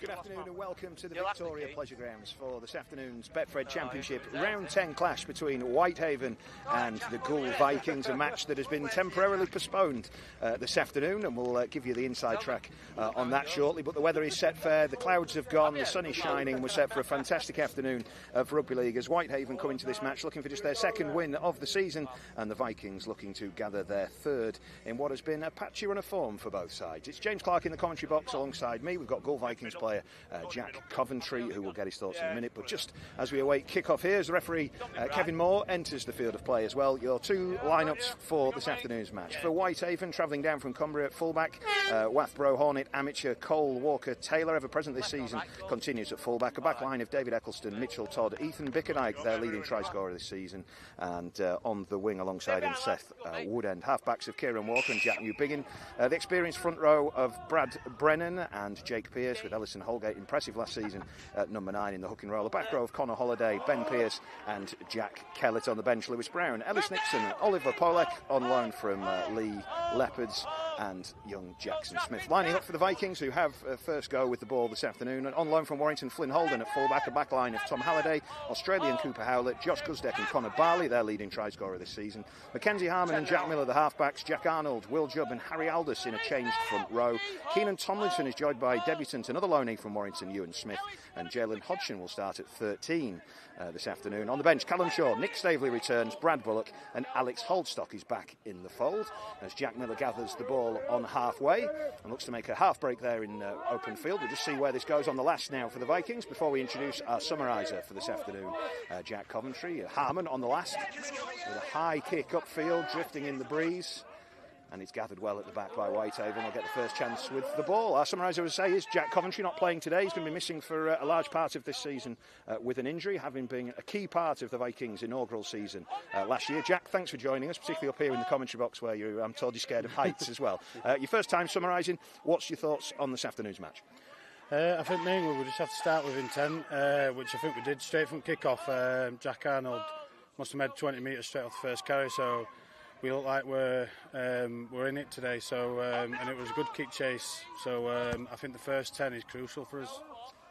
Good afternoon and welcome to the Victoria Pleasure Grounds for this afternoon's Betfred Championship Round 10 clash between Whitehaven and the Goole Vikings, a match that has been temporarily postponed this afternoon, and we'll give you the inside track on that shortly. But the weather is set fair, the clouds have gone, the sun is shining, we're set for a fantastic afternoon of rugby league as Whitehaven come into this match looking for just their second win of the season, and the Vikings looking to gather their third in what has been a patchy run of form for both sides. It's James Clark in the commentary box alongside me. We've got Goole Vikings player Jack Coventry, who will get his thoughts in a minute. But just as we await kick-off here, as the referee Kevin Moore enters the field of play as well, your two lineups for this afternoon's match. For Whitehaven, travelling down from Cumbria at fullback, Wathbro Hornet amateur Cole Walker Taylor, ever present this season, continues at fullback. A back line of David Eccleston, Mitchell Todd, Ethan Bickerdike, their leading try scorer this season, and on the wing alongside him Seth Woodend. Half-backs of Kieran Walker and Jack Newbiggin. The experienced front row of Brad Brennan and Jake Pearce, with Ellison Holgate impressive last season at number 9 in the hook and roll. A back row of Connor Holliday, Ben Pearce and Jack Kellett on the bench. Lewis Brown, Ellis Nixon, Oliver Polek on loan from Lee Leopards, and young Jackson Smith. Lining up for the Vikings, who have first go with the ball this afternoon. And on loan from Warrington, Flynn Holden at fullback. A back line of Tom Halliday, Australian Cooper Howlett, Josh Guzdeck and Connor Barley, their leading try scorer this season. Mackenzie Harmon and Jack Miller, the halfbacks. Jack Arnold, Will Jubb and Harry Aldous in a changed front row. Keenan Tomlinson is joined by debutant, another loanee from Warrington, Ewan Smith, and Jalen Hodgson will start at 13 this afternoon. On the bench, Callum Shaw, Nick Staveley returns, Brad Bullock and Alex Holdstock is back in the fold as Jack Miller gathers the ball on halfway and looks to make a half break there in open field. We'll just see where this goes on the last now for the Vikings before we introduce our summariser for this afternoon, Jack Coventry. Harmon on the last with a high kick upfield, drifting in the breeze. And it's gathered well at the back by Whitehaven. I'll get the first chance with the ball. Our summariser, would say, is Jack Coventry, not playing today. He's going to be missing for a large part of this season with an injury, having been a key part of the Vikings' inaugural season last year. Jack, thanks for joining us, particularly up here in the commentary box where I'm told you're scared of heights as well. Your first time summarising, what's your thoughts on this afternoon's match? I think mainly we just have to start with intent, which I think we did straight from kick-off. Jack Arnold must have made 20 metres straight off the first carry, so we look like we're in it today. So and it was a good kick chase. So I think the first 10 is crucial for us.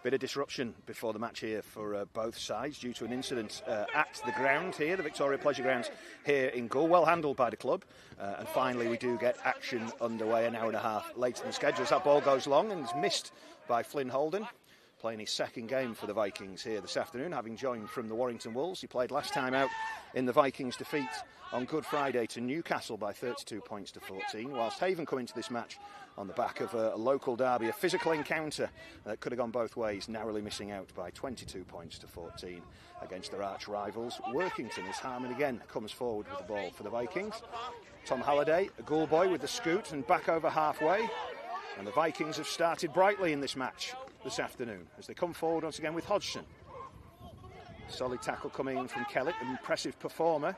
Bit of disruption before the match here for both sides due to an incident at the ground here, the Victoria Pleasure Grounds here in Goole. Well handled by the club. And finally we do get action underway an hour and a half later than scheduled. As that ball goes long and is missed by Flynn Holden, playing his second game for the Vikings here this afternoon, having joined from the Warrington Wolves. He played last time out in the Vikings' defeat on Good Friday to Newcastle by 32 points to 14, whilst Haven come into this match on the back of a local derby, a physical encounter that could have gone both ways, narrowly missing out by 22 points to 14 against their arch rivals Workington, as Harmon again comes forward with the ball for the Vikings. Tom Halliday, a Goole boy with the scoot and back over halfway, and the Vikings have started brightly in this match this afternoon as they come forward once again with Hodgson. Solid tackle coming in from Kellett, an impressive performer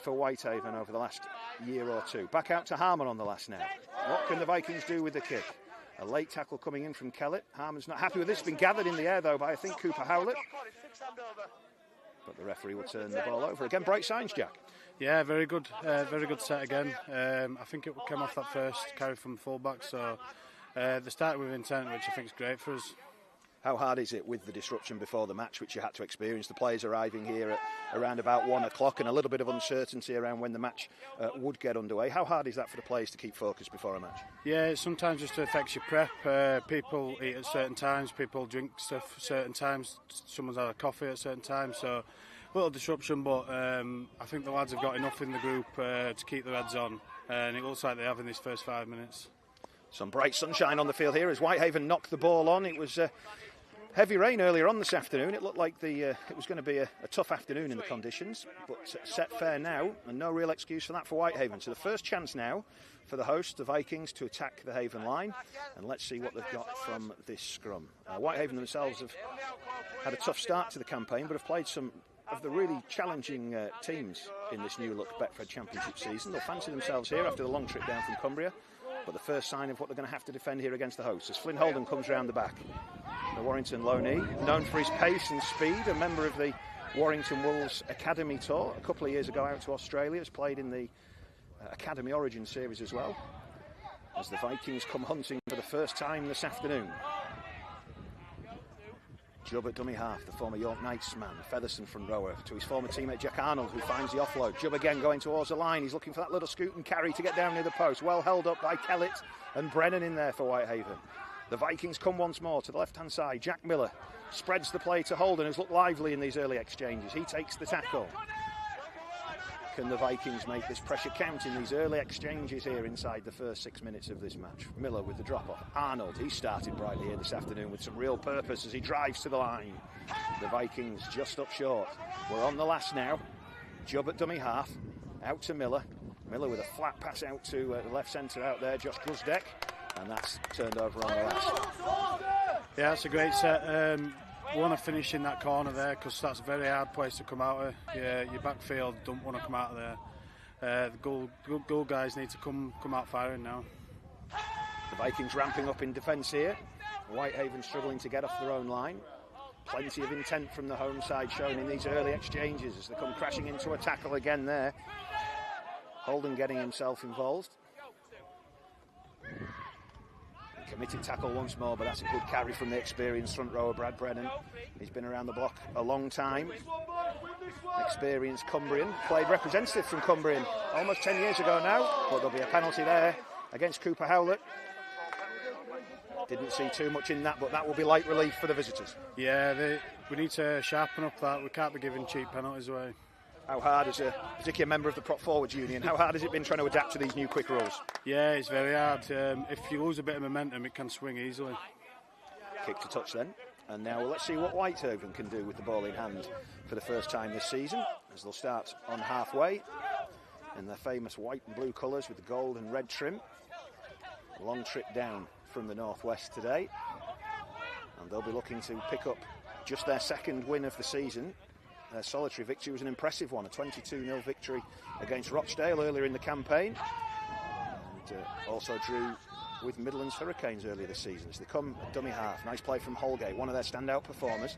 for Whitehaven over the last year or two. Back out to Harmon on the last now. What can the Vikings do with the kick? A late tackle coming in from Kellett. Harmon's not happy with this. It's been gathered in the air though by, I think, Cooper Howlett. But the referee will turn the ball over. Again, bright signs, Jack. Yeah, very good set again. I think it came off that first carry from fullback, so they started with intent, which I think is great for us. How hard is it with the disruption before the match, which you had to experience? The players arriving here at around about 1 o'clock and a little bit of uncertainty around when the match would get underway. How hard is that for the players to keep focused before a match? Yeah, it sometimes just affects your prep. People eat at certain times, people drink stuff at certain times, someone's had a coffee at certain times, so a little disruption, but I think the lads have got enough in the group to keep their heads on, and it looks like they have in these first 5 minutes. Some bright sunshine on the field here as Whitehaven knocked the ball on. It was heavy rain earlier on this afternoon. It looked like it was going to be a tough afternoon in the conditions, but set fair now, and no real excuse for that for Whitehaven. So the first chance now for the hosts, the Vikings, to attack the Haven line, and let's see what they've got from this scrum. Whitehaven themselves have had a tough start to the campaign, but have played some of the really challenging teams in this new look Betfred Championship season. They'll fancy themselves here after the long trip down from Cumbria, but the first sign of what they're going to have to defend here against the hosts as Flynn Holden comes round the back. The Warrington loanee, known for his pace and speed, a member of the Warrington Wolves Academy tour a couple of years ago out to Australia, has played in the Academy Origin series as well, as the Vikings come hunting for the first time this afternoon. Jubb at dummy half, the former York Knights man, Featherstone front rower, to his former teammate Jack Arnold, who finds the offload. Jubb again going towards the line. He's looking for that little scoot and carry to get down near the post. Well held up by Kellett and Brennan in there for Whitehaven. The Vikings come once more to the left-hand side. Jack Miller spreads the play to Holden, who's looked lively in these early exchanges. He takes the tackle. Can the Vikings make this pressure count in these early exchanges here inside the first 6 minutes of this match? Miller with the drop-off. Arnold, he started brightly here this afternoon with some real purpose as he drives to the line. The Vikings just up short. We're on the last now. Jubb at dummy half. Out to Miller. Miller with a flat pass out to the left centre out there, Josh Grusdeck. And that's turned over on the last. Yeah, that's a great set. We want to finish in that corner there because that's a very hard place to come out of. Yeah, your backfield don't want to come out of there. The goal guys need to come out firing now. The Vikings ramping up in defence here. Whitehaven struggling to get off their own line. Plenty of intent from the home side shown in these early exchanges as they come crashing into a tackle again there. Holden getting himself involved. Committed tackle once more, but that's a good carry from the experienced front rower Brad Brennan. He's been around the block a long time. Experienced Cumbrian, played representative from Cumbrian almost 10 years ago now, but there'll be a penalty there against Cooper Howlett. Didn't see too much in that, but that will be light relief for the visitors. Yeah, we need to sharpen up that. We can't be giving cheap penalties away. How hard, as a particular member of the Prop Forwards Union, how hard has it been trying to adapt to these new quick rules? Yeah, it's very hard. If you lose a bit of momentum, it can swing easily. Kick to touch then. And now let's see what Whitehaven can do with the ball in hand for the first time this season, as they'll start on halfway in their famous white and blue colours with the gold and red trim. A long trip down from the northwest today. And they'll be looking to pick up just their second win of the season. Their solitary victory was an impressive one, a 22-0 victory against Rochdale earlier in the campaign. And also drew with Midlands Hurricanes earlier this season as they come at dummy half. Nice play from Holgate, one of their standout performers.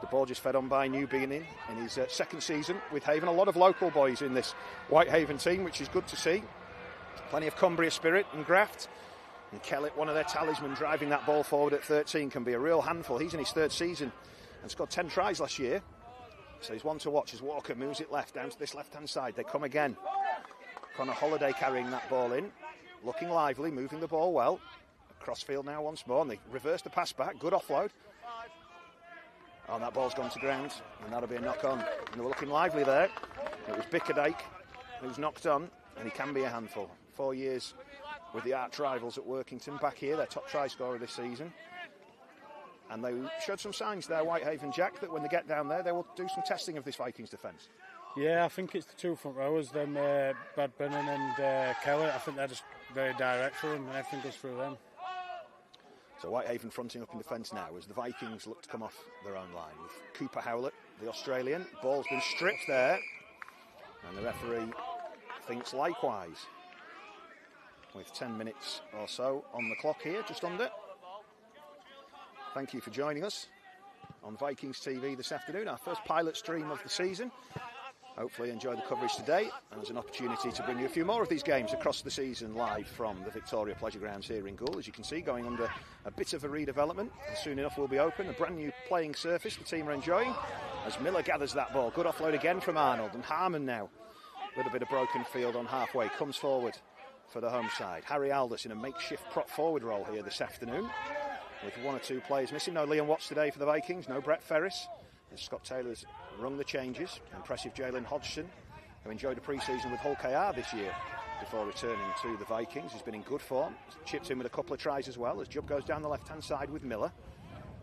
The ball just fed on by New Beginning in his second season with Haven. A lot of local boys in this Whitehaven team, which is good to see. Plenty of Cumbria spirit and graft. And Kellett, one of their talisman, driving that ball forward at 13, can be a real handful. He's in his third season and scored 10 tries last year. So he's one to watch as Walker moves it left down to this left-hand side. They come again. Connor Holliday carrying that ball in. Looking lively, moving the ball well. Crossfield now once more, and they reverse the pass back. Good offload. Oh, and that ball's gone to ground, and that'll be a knock-on. And they were looking lively there. It was Bickerdike who's knocked on, and he can be a handful. 4 years with the arch rivals at Workington back here, their top try scorer this season. And they showed some signs there, Whitehaven, Jack, that when they get down there, they will do some testing of this Vikings defence. Yeah, I think it's the two front rowers, them Brad Brennan and Kelly. I think they're just very direct for them, and everything goes through them. So Whitehaven fronting up in defence now as the Vikings look to come off their own line with Cooper Howlett, the Australian. Ball's been stripped there, and the referee thinks likewise. With 10 minutes or so on the clock here, just under. Thank you for joining us on Vikings TV this afternoon, our first pilot stream of the season. Hopefully enjoy the coverage today, and there's an opportunity to bring you a few more of these games across the season live from the Victoria Pleasure Grounds here in Goole. As you can see, going under a bit of a redevelopment, and soon enough will be open. A brand new playing surface the team are enjoying as Miller gathers that ball. Good offload again from Arnold, and Harmon now, a little bit of broken field on halfway, comes forward for the home side. Harry Aldous in a makeshift prop forward role here this afternoon, with one or two players missing. No Liam Watts today for the Vikings, no Brett Ferris. As Scott Taylor's rung the changes. Impressive Jalen Hodgson, who enjoyed a pre-season with Hull KR this year before returning to the Vikings. He's been in good form. Chipped in with a couple of tries as well as Jubb goes down the left-hand side with Miller.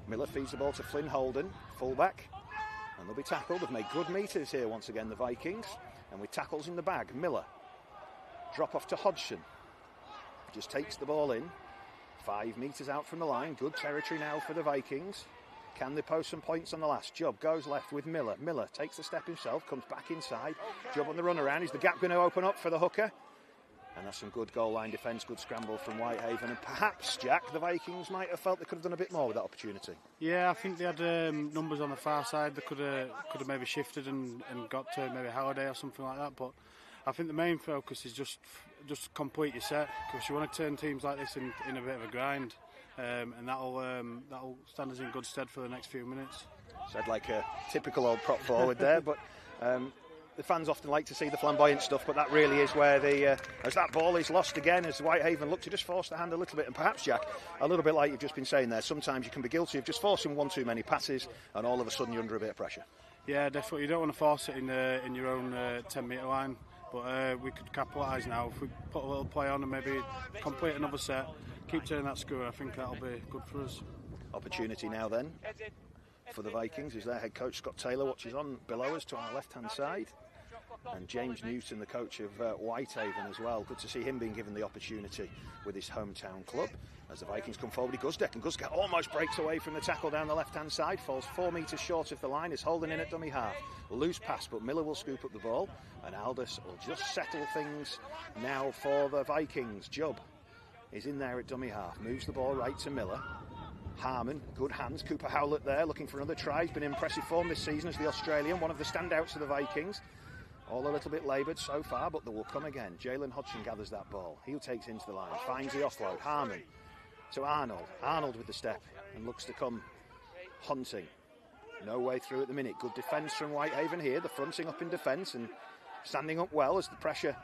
Miller feeds the ball to Flynn Holden, full-back. And they'll be tackled. They've made good metres here once again, the Vikings. And with tackles in the bag, Miller. Drop off to Hodgson. Just takes the ball in. 5 metres out from the line. Good territory now for the Vikings. Can they post some points on the last? Jubb goes left with Miller. Miller takes the step himself, comes back inside. Jubb on the run around. Is the gap going to open up for the hooker? And that's some good goal line defence, good scramble from Whitehaven. And perhaps, Jack, the Vikings might have felt they could have done a bit more with that opportunity. Yeah, I think they had numbers on the far side. They could have maybe shifted and got to maybe Halliday or something like that. But I think the main focus is just complete your set, because you want to turn teams like this in a bit of a grind. and that'll stand us in good stead for the next few minutes. Said like a typical old prop forward there, but the fans often like to see the flamboyant stuff, but that really is where as that ball is lost again, as Whitehaven look to just force the hand a little bit, and perhaps, Jack, a little bit like you've just been saying there, sometimes you can be guilty of just forcing one too many passes, and all of a sudden you're under a bit of pressure. Yeah, definitely. You don't want to force it in your own 10-metre line, but we could capitalise now. If we put a little play on and maybe complete another set, keep turning that screw, I think that'll be good for us. Opportunity now then for the Vikings is their head coach Scott Taylor watches on below us to our left-hand side, and James Newton, the coach of Whitehaven as well. Good to see him being given the opportunity with his hometown club. As the Vikings come forward, Guzdeck, and Guzdeck almost breaks away from the tackle down the left-hand side, falls 4 metres short of the line, is holding in at dummy half. Loose pass, but Miller will scoop up the ball, and Aldous will just settle things now for the Vikings. Jubb is in there at dummy half, moves the ball right to Miller. Harmon, good hands. Cooper Howlett there, looking for another try. He's been in impressive form this season as the Australian, one of the standouts of the Vikings. All a little bit laboured so far, but they will come again. Jalen Hodgson gathers that ball. He takes into the line, finds the offload. Harmon to Arnold. Arnold with the step and looks to come hunting. No way through at the minute. Good defence from Whitehaven here. The fronting up in defence and standing up well as the pressure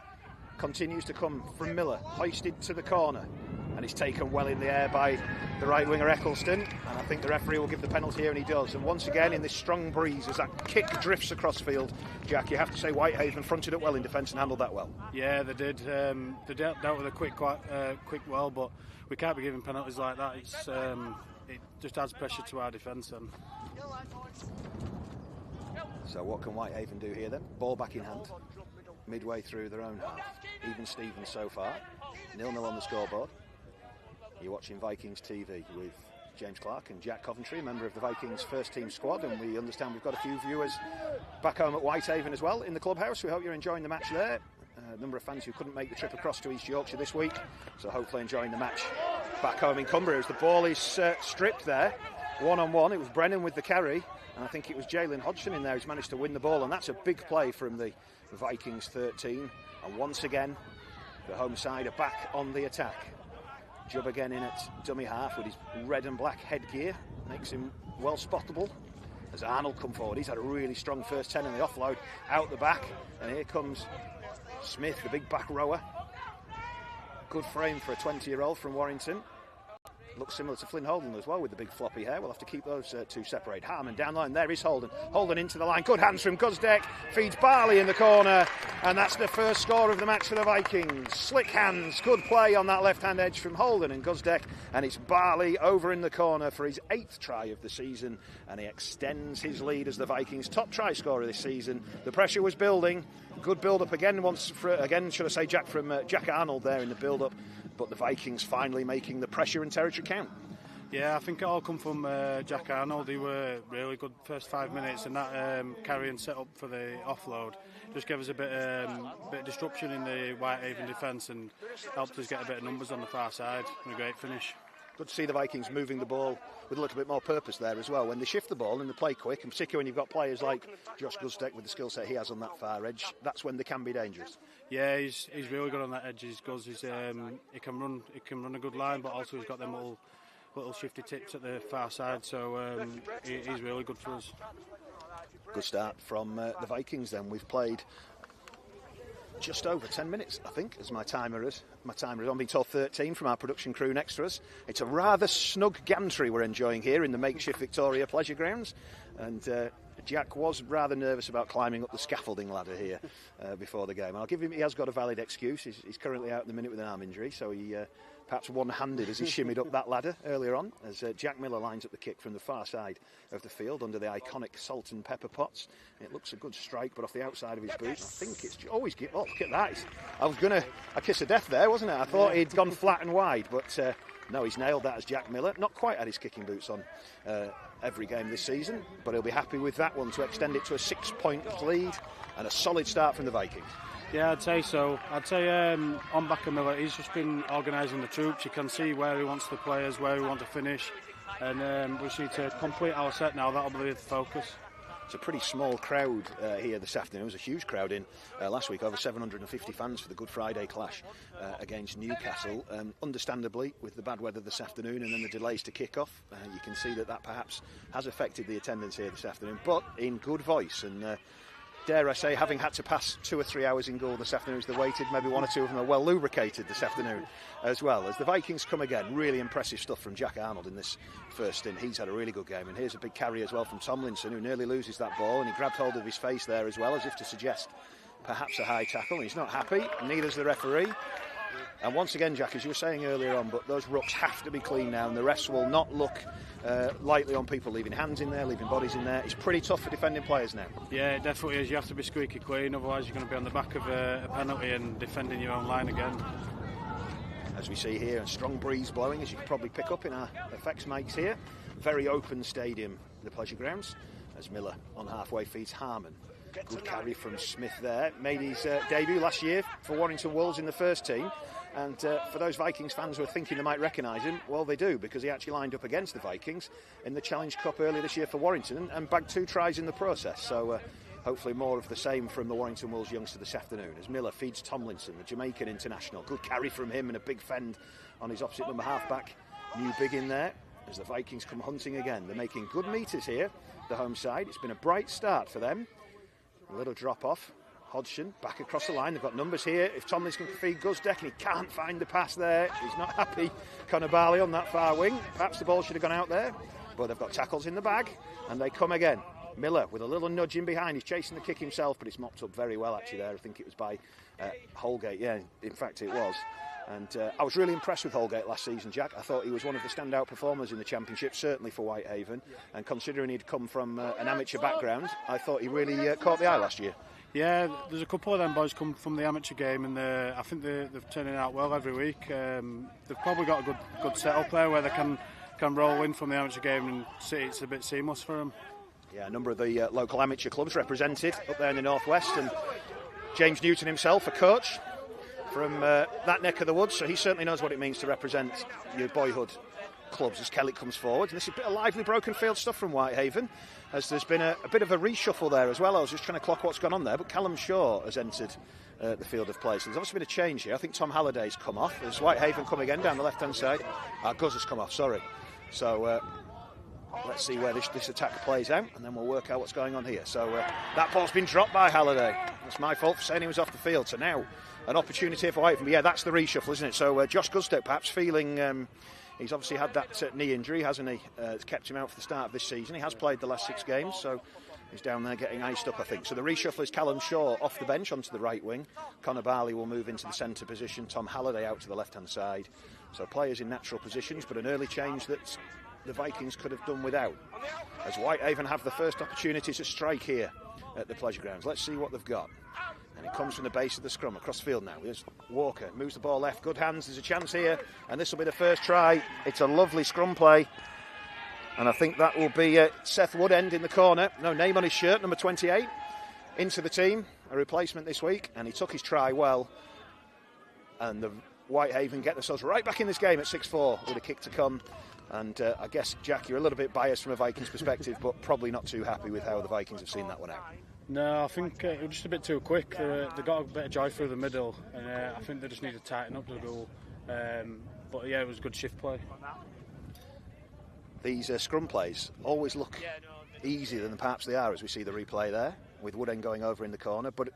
continues to come from Miller. Hoisted to the corner. And he's taken well in the air by the right winger Eccleston, and I think the referee will give the penalty here, and he does. And once again in this strong breeze as that kick drifts across field, Jack, you have to say Whitehaven fronted it well in defence and handled that well. Yeah, they did. They dealt with a quick well, but we can't be giving penalties like that. It just adds pressure to our defence. So what can Whitehaven do here then? Ball back in hand, midway through their own half. Even Stevens so far, 0-0 on the scoreboard. You're watching Vikings TV with James Clark and Jack Coventry, a member of the Vikings first team squad, and we understand we've got a few viewers back home at Whitehaven as well in the clubhouse. We hope you're enjoying the match there. A number of fans who couldn't make the trip across to East Yorkshire this week, so hopefully enjoying the match back home in Cumbria as the ball is stripped there. 1-on-1, it was Brennan with the carry, and I think it was Jalen Hodgson in there who's managed to win the ball, and that's a big play from the Vikings 13. And once again, the home side are back on the attack. Jubb again in at dummy half with his red and black headgear, makes him well spottable. As Arnold come forward, he's had a really strong first 10 in the offload out the back, and here comes Smith, the big back rower. Good frame for a 20-year-old from Warrington. Looks similar to Flynn Holden as well with the big floppy hair. We'll have to keep those two separate. Harmon down the line, there is Holden. Holden into the line, good hands from Guzdeck, feeds Barley in the corner, and that's the first score of the match for the Vikings. Slick hands, good play on that left-hand edge from Holden and Guzdeck, and it's Barley over in the corner for his 8th try of the season, and he extends his lead as the Vikings' top try scorer this season. The pressure was building, good build-up again, Jack Arnold there in the build-up, but the Vikings finally making the pressure and territory count. Yeah, I think it all come from Jack Arnold. He were really good first 5 minutes, and that carry and set up for the offload just gave us a bit of disruption in the Whitehaven defence and helped us get a bit of numbers on the far side and a great finish. Good to see the Vikings moving the ball with a little bit more purpose there as well. When they shift the ball and they play quick, and particularly when you've got players like Josh Guzdeck with the skill set he has on that far edge, that's when they can be dangerous. Yeah, he's really good on that edge. He can run a good line, but also he's got them little shifty tips at the far side. So he's really good for us. Good start from the Vikings. Then we've played just over 10 minutes, I think, as my timer is. I'm being told 13 from our production crew next to us. It's a rather snug gantry we're enjoying here in the makeshift Victoria Pleasure Grounds, and Jack was rather nervous about climbing up the scaffolding ladder here before the game. And I'll give him, he has got a valid excuse. He's currently out in the minute with an arm injury, so he perhaps one-handed as he shimmied up that ladder earlier on, as Jack Miller lines up the kick from the far side of the field under the iconic salt and pepper pots. It looks a good strike, but off the outside of his boot. I think it's always oh, look at that. I was going to a kiss of death there, wasn't it? I thought he'd gone flat and wide, but no, he's nailed that as Jack Miller. Not quite had his kicking boots on every game this season, but he'll be happy with that one to extend it to a 6-point lead and a solid start from the Vikings. Yeah, I'd say so. I'd say on back of Miller, he's just been organising the troops. You can see where he wants the players, where we want to finish, and we just need to complete our set now. That'll be the focus. It's a pretty small crowd here this afternoon. There was a huge crowd in last week, over 750 fans for the Good Friday clash against Newcastle. Understandably, with the bad weather this afternoon and then the delays to kick off, you can see that perhaps has affected the attendance here this afternoon, but in good voice. And dare I say, having had to pass 2 or 3 hours in Goole this afternoon as they waited, maybe 1 or 2 of them are well lubricated this afternoon as well. As the Vikings come again, really impressive stuff from Jack Arnold in this first stint. He's had a really good game, and here's a big carry as well from Tomlinson, who nearly loses that ball, and he grabbed hold of his face there as well, as if to suggest perhaps a high tackle. He's not happy, neither's the referee. And once again, Jack, as you were saying earlier on, but those rucks have to be clean now, and the refs will not look lightly on people leaving hands in there, leaving bodies in there. It's pretty tough for defending players now. Yeah, it definitely is. You have to be squeaky clean, otherwise you're going to be on the back of a penalty and defending your own line again. As we see here, a strong breeze blowing, as you can probably pick up in our effects mics here. Very open stadium, the Pleasure Grounds, as Miller on halfway feeds Harmon. Good carry from Smith there. Made his debut last year for Warrington Wolves in the first team. And for those Vikings fans who are thinking they might recognise him, well, they do, because he actually lined up against the Vikings in the Challenge Cup earlier this year for Warrington and bagged 2 tries in the process. So hopefully more of the same from the Warrington Wolves youngster this afternoon, as Miller feeds Tomlinson, the Jamaican international. Good carry from him and a big fend on his opposite number half-back. New big in there as the Vikings come hunting again. They're making good metres here, the home side. It's been a bright start for them. A little drop off. Hodgson back across the line. They've got numbers here. If Tomlinson can feed Guzdeck and he can't find the pass there, he's not happy. Conor Barley on that far wing. Perhaps the ball should have gone out there, but they've got tackles in the bag and they come again. Miller with a little nudge in behind. He's chasing the kick himself, but it's mopped up very well actually there. I think it was by Holgate. Yeah, in fact it was. And I was really impressed with Holgate last season, Jack. I thought he was one of the standout performers in the Championship, certainly for Whitehaven. And considering he'd come from an amateur background, I thought he really caught the eye last year. Yeah, there's a couple of them boys come from the amateur game, and I think they're turning out well every week. They've probably got a good setup there where they can roll in from the amateur game and see it's a bit seamless for them. Yeah, a number of the local amateur clubs represented up there in the northwest, and James Newton himself, a coach from that neck of the woods, so he certainly knows what it means to represent your boyhood clubs as Kelly comes forward. And this is a bit of lively broken field stuff from Whitehaven, as there's been a bit of a reshuffle there as well. I was just trying to clock what's gone on there, but Callum Shaw has entered the field of play, so there's obviously been a change here. I think Tom Halliday's come off. There's Whitehaven come again down the left hand side. Guz has come off, sorry. So let's see where this attack plays out, and then we'll work out what's going on here. So that ball's been dropped by Halliday. That's my fault for saying he was off the field. So now an opportunity for Whitehaven. But yeah, that's the reshuffle, isn't it? So Josh Guzdeck perhaps feeling he's obviously had that knee injury, hasn't he? It's kept him out for the start of this season. He has played the last 6 games, so he's down there getting iced up, I think. So the reshuffle is Callum Shaw off the bench onto the right wing. Conor Barley will move into the centre position. Tom Halliday out to the left-hand side. So players in natural positions, but an early change that the Vikings could have done without. As Whitehaven have the first opportunity to strike here at the Pleasure Grounds. Let's see what they've got. And it comes from the base of the scrum across field now. Here's Walker, moves the ball left, good hands, there's a chance here, and this will be the first try. It's a lovely scrum play, and I think that will be Seth Woodend in the corner, no name on his shirt, number 28, into the team, a replacement this week, and he took his try well, and the Whitehaven get themselves right back in this game at 6-4 with a kick to come. And I guess, Jack, you're a little bit biased from a Vikings perspective, but probably not too happy with how the Vikings have seen that one out. No, I think it was just a bit too quick. They got a bit of joy through the middle, and I think they just need to tighten up the goal. But yeah, it was a good shift play. These scrum plays always look easier than perhaps they are, as we see the replay there, with Woodend going over in the corner. But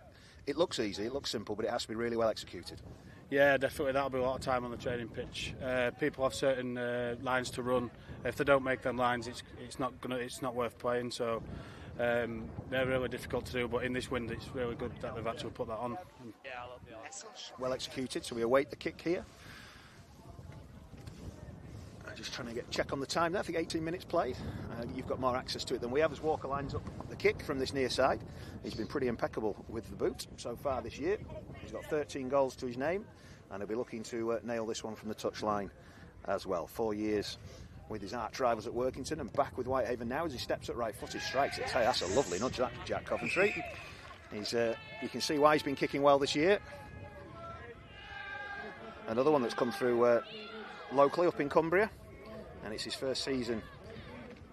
it looks easy, it looks simple, but it has to be really well executed. Yeah, definitely. That'll be a lot of time on the training pitch. People have certain lines to run. If they don't make them lines, it's not worth playing. So they're really difficult to do. But in this wind, it's really good that they've actually put that on. Well executed. So we await the kick here. Just trying to check on the time there. I think 18 minutes played. You've got more access to it than we have as Walker lines up the kick from this near side. He's been pretty impeccable with the boot so far this year. He's got 13 goals to his name, and he'll be looking to nail this one from the touchline as well. 4 years with his arch rivals at Workington and back with Whitehaven now as he steps at right foot. He strikes it. Hey, that's a lovely nudge, that, Jack Coventry. You can see why he's been kicking well this year. Another one that's come through locally up in Cumbria. And it's his first season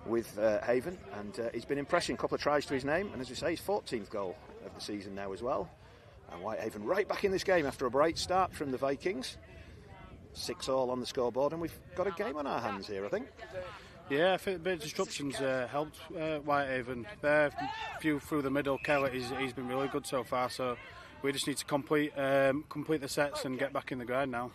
with Haven, and he's been impressing. A couple of tries to his name, and as we say, his 14th goal of the season now as well. And Whitehaven right back in this game after a bright start from the Vikings. 6-all on the scoreboard, and we've got a game on our hands here, I think. Yeah, I think a bit of disruptions helped Whitehaven. There, few through the middle. Kellett, he's been really good so far, so we just need to complete the sets and get back in the grind now.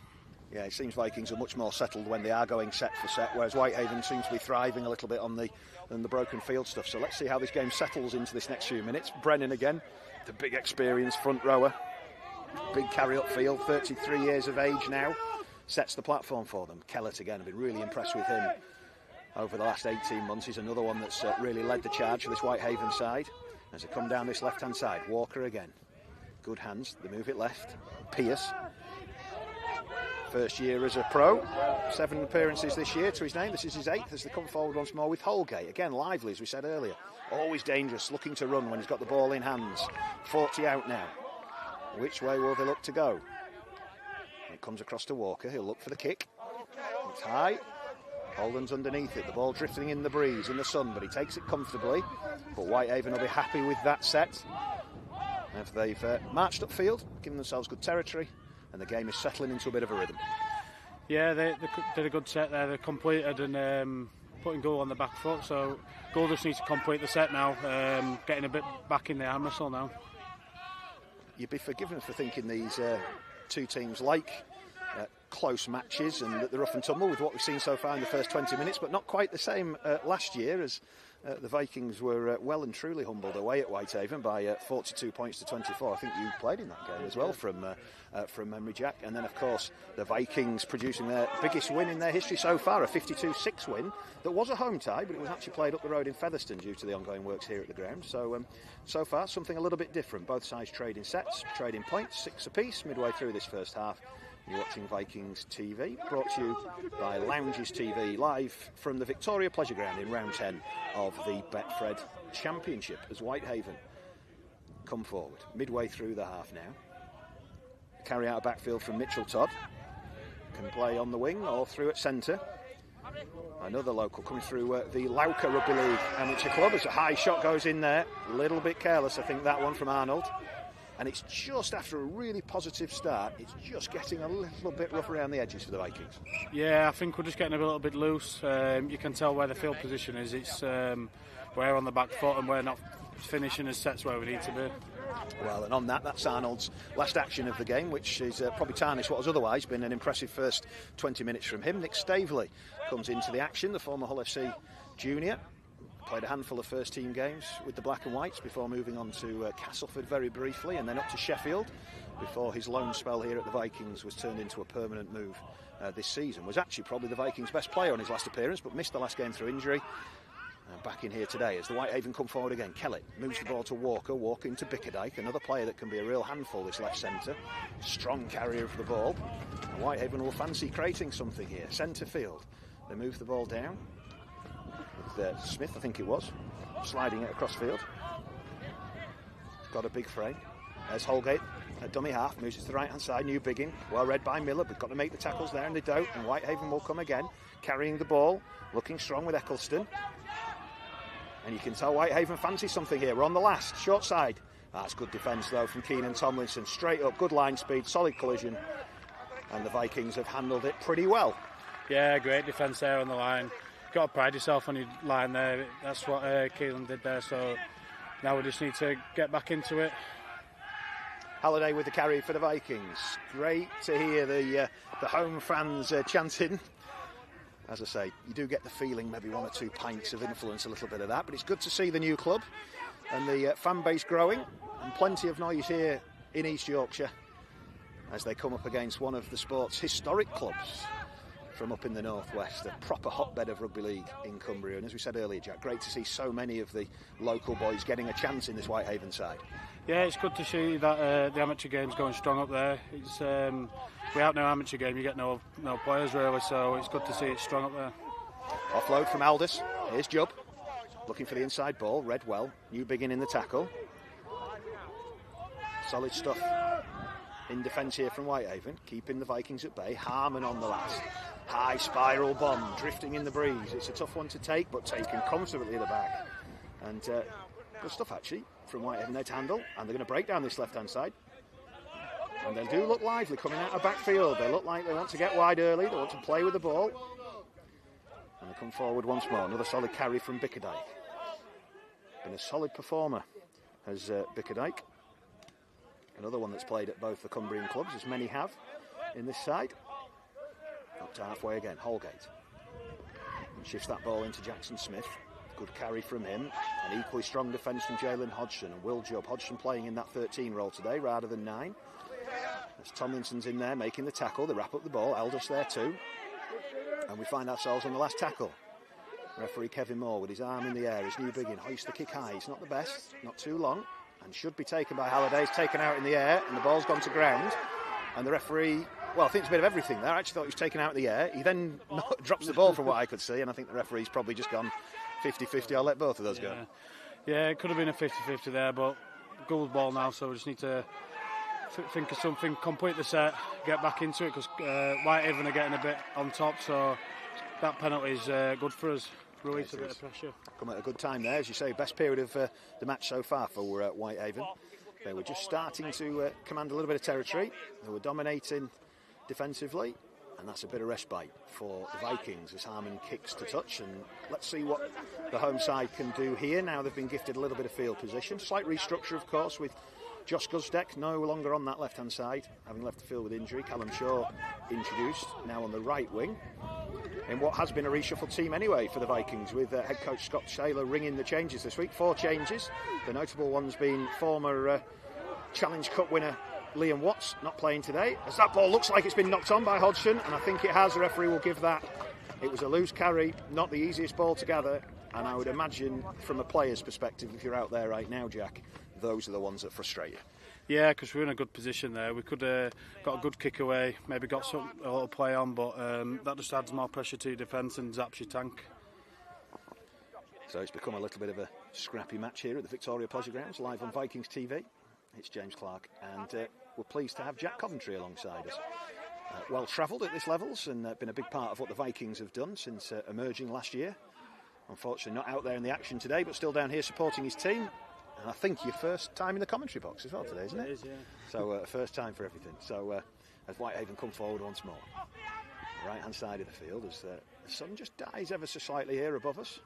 Yeah, it seems Vikings are much more settled when they are going set for set, whereas Whitehaven seems to be thriving a little bit on the broken field stuff. So let's see how this game settles into this next few minutes. Brennan again, the big experienced front rower, big carry up field, 33 years of age now, sets the platform for them. Kellett again, I've been really impressed with him over the last 18 months. He's another one that's really led the charge for this Whitehaven side. As they come down this left-hand side, Walker again. Good hands, they move it left. Pierce, first year as a pro, 7 appearances this year to his name. This is his 8th as they come forward once more with Holgate. Again, lively, as we said earlier. Always dangerous, looking to run when he's got the ball in hands. 40 out now. Which way will they look to go? It comes across to Walker, he'll look for the kick. It's high. Holden's underneath it, the ball drifting in the breeze, in the sun, but he takes it comfortably. But Whitehaven will be happy with that set. If they've marched upfield, given themselves good territory, and the game is settling into a bit of a rhythm. Yeah, they did a good set there. They completed and putting Goole on the back foot, so Goole just needs to complete the set now, getting a bit back in the arm wrestle now. You'd be forgiven for thinking these two teams like close matches and the rough and tumble with what we've seen so far in the first 20 minutes, but not quite the same last year, as the Vikings were well and truly humbled away at Whitehaven by 42 points to 24. I think you played in that game as well from memory, Jack. And then, of course, the Vikings producing their biggest win in their history so far, a 52-6 win that was a home tie, but it was actually played up the road in Featherstone due to the ongoing works here at the ground. So, so far, something a little bit different. Both sides trading sets, trading points, 6 apiece midway through this first half. You're watching Vikings TV, brought to you by Lounges TV, live from the Victoria Pleasure Ground in round 10 of the Betfred Championship, as Whitehaven come forward, midway through the half now. Carry out a backfield from Mitchell Todd, can play on the wing or through at centre. Another local coming through the Lauka Rugby League Amateur Club, as a high shot goes in there, a little bit careless I think that one from Arnold. And it's just after a really positive start, it's just getting a little bit rough around the edges for the Vikings. Yeah, I think we're just getting a little bit loose. You can tell where the field position is. It's we're on the back foot and we're not finishing as sets where we need to be. Well, and on that's Arnold's last action of the game, which is probably tarnished what has otherwise been an impressive first 20 minutes from him. Nick Staveley comes into the action, the former Hull FC junior. Played a handful of first-team games with the Black and Whites before moving on to Castleford very briefly, and then up to Sheffield before his loan spell here at the Vikings was turned into a permanent move this season. Was actually probably the Vikings' best player on his last appearance, but missed the last game through injury. Back in here today as the Whitehaven come forward again. Kellett moves the ball to Walker, Walker into Bickerdike, another player that can be a real handful, this left centre. Strong carrier of the ball. And Whitehaven will fancy creating something here. Centre field. They move the ball down. With Smith, I think it was, sliding it across field. Got a big frame. There's Holgate at dummy half, moves it to the right hand side. New Biggin, well read by Miller, but got to make the tackles there, and they don't. And Whitehaven will come again, carrying the ball, looking strong with Eccleston. And you can tell Whitehaven fancy something here. We're on the last, short side. That's good defence though from Keenan Tomlinson. Straight up, good line speed, solid collision. And the Vikings have handled it pretty well. Yeah, great defence there on the line. Got to pride yourself on your line there. That's what Keelan did there. So now we just need to get back into it. Halliday with the carry for the Vikings. Great to hear the home fans chanting. As I say, you do get the feeling maybe 1 or 2 pints of influence, a little bit of that. But it's good to see the new club and the fan base growing, and plenty of noise here in East Yorkshire as they come up against one of the sport's historic clubs from up in the northwest, a proper hotbed of rugby league in Cumbria. And as we said earlier, Jack, great to see so many of the local boys getting a chance in this Whitehaven side. Yeah, it's good to see that the amateur game's going strong up there. It's without no amateur game, you get no players really, so it's good to see it strong up there. Offload from Aldous. Here's Jubb, looking for the inside ball. Read well. New Biggin in the tackle. Solid stuff in defence here from Whitehaven, keeping the Vikings at bay. Harmon on the last. High spiral bomb drifting in the breeze. It's a tough one to take, but taken comfortably in the back. And good stuff actually from Whitehaven there to handle. And they're going to break down this left-hand side. And they do look lively coming out of backfield. They look like they want to get wide early. They want to play with the ball. And they come forward once more. Another solid carry from Bickerdike. Been a solid performer as Bickerdike. Another one that's played at both the Cumbrian clubs, as many have in this side. Up to halfway again, Holgate. And shifts that ball into Jackson Smith. Good carry from him. An equally strong defence from Jalen Hodgson and Will Jubb. Hodgson playing in that 13 role today rather than 9. As Tomlinson's in there making the tackle, they wrap up the ball. Elders there too. And we find ourselves on the last tackle. Referee Kevin Moore with his arm in the air. His new biggin hoists the kick high. It's not the best, not too long, and should be taken by Halliday. It's taken out in the air, and the ball's gone to ground. And the referee, well, I think it's a bit of everything there. I actually thought he was taken out in the air. He then drops the ball from what I could see, and I think the referee's probably just gone 50-50. I'll let both of those go. Yeah, it could have been a 50-50 there, but Goole's ball now, so we just need to think of something, complete the set, get back into it, because Whitehaven are getting a bit on top, so that penalty is good for us. Release a bit of pressure. Come at a good time there, as you say, best period of the match so far for Whitehaven. They were just starting to command a little bit of territory. They were dominating defensively, and that's a bit of respite for the Vikings as Harmon kicks to touch. And let's see what the home side can do here. Now they've been gifted a little bit of field position. Slight restructure, of course, with Josh Guzdeck no longer on that left-hand side, having left the field with injury. Callum Shaw introduced, now on the right wing. In what has been a reshuffled team anyway for the Vikings, with head coach Scott Taylor ringing the changes this week. 4 changes, the notable ones being former Challenge Cup winner Liam Watts not playing today, as that ball looks like it's been knocked on by Hodgson, and I think it has. The referee will give that. It was a loose carry, not the easiest ball to gather, and I would imagine from a player's perspective, if you're out there right now, Jack, those are the ones that frustrate you. Yeah, because we're in a good position there. We could have got a good kick away, maybe got a little play on, but that just adds more pressure to your defence and zaps your tank. So it's become a little bit of a scrappy match here at the Victoria Pleasure Grounds, live on Vikings TV. It's James Clark, and we're pleased to have Jack Coventry alongside us. Well travelled at this levels and been a big part of what the Vikings have done since emerging last year. Unfortunately not out there in the action today, but still down here supporting his team. And I think your first time in the commentary box as well today, isn't it? It is, yeah. So first time for everything. So as Whitehaven come forward once more. Right hand side of the field as the sun just dies ever so slightly here above us.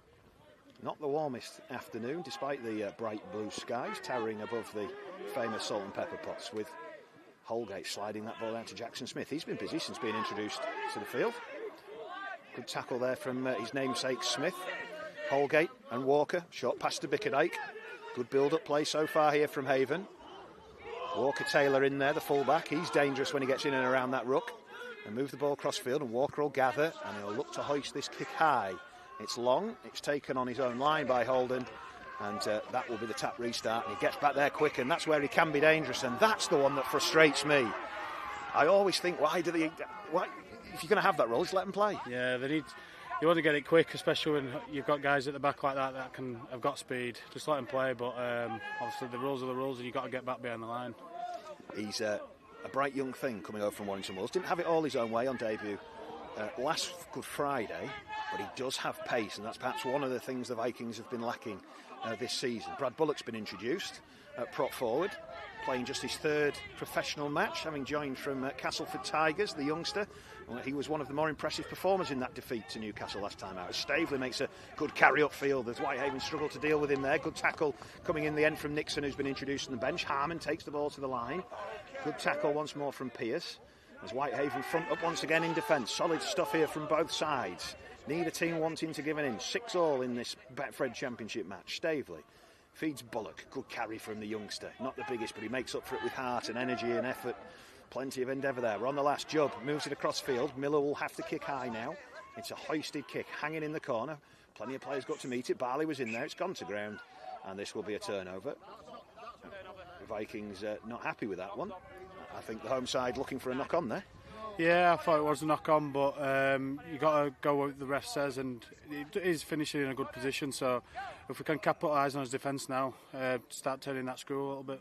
Not the warmest afternoon, despite the bright blue skies towering above the famous salt and pepper pots, with Holgate sliding that ball out to Jackson Smith. He's been busy since being introduced to the field. Good tackle there from his namesake Smith. Holgate and Walker, short pass to Bickerdike. Good build-up play so far here from Haven. Walker-Taylor in there, the full-back. He's dangerous when he gets in and around that ruck. And move the ball cross-field, and Walker will gather, and he'll look to hoist this kick high. It's long, it's taken on his own line by Holden, and that will be the tap restart. And he gets back there quick, and that's where he can be dangerous, and that's the one that frustrates me. I always think, why if you're going to have that role, just let them play. Yeah, you want to get it quick, especially when you've got guys at the back like that have got speed. Just let them play, but obviously the rules are the rules, and you've got to get back behind the line. He's a bright young thing coming over from Warrington Wolves. Didn't have it all his own way on debut last Good Friday, but he does have pace, and that's perhaps one of the things the Vikings have been lacking this season. Brad Bullock's been introduced at prop forward, playing just his 3rd professional match, having joined from Castleford Tigers, the youngster. Well, he was one of the more impressive performers in that defeat to Newcastle last time out. Stavely makes a good carry upfield as Whitehaven struggled to deal with him there. Good tackle coming in the end from Nixon, who's been introduced on the bench. Harmon takes the ball to the line. Good tackle once more from Pearce. As Whitehaven front up once again in defence. Solid stuff here from both sides. Neither team wanting to give an inch. 6-6 in this Betfred Championship match. Stavely feeds Bullock. Good carry from the youngster. Not the biggest, but he makes up for it with heart and energy and effort. Plenty of endeavour there. We're on the last. Jubb moves it across field. Miller will have to kick high now. It's a hoisted kick hanging in the corner. Plenty of players got to meet it. Barley was in there. It's gone to ground. And this will be a turnover. The Vikings not happy with that one. I think the home side looking for a knock-on there. Yeah, I thought it was a knock-on, but you got to go with what the ref says, and it is finishing in a good position. So if we can put eyes on his defence now, start turning that screw a little bit.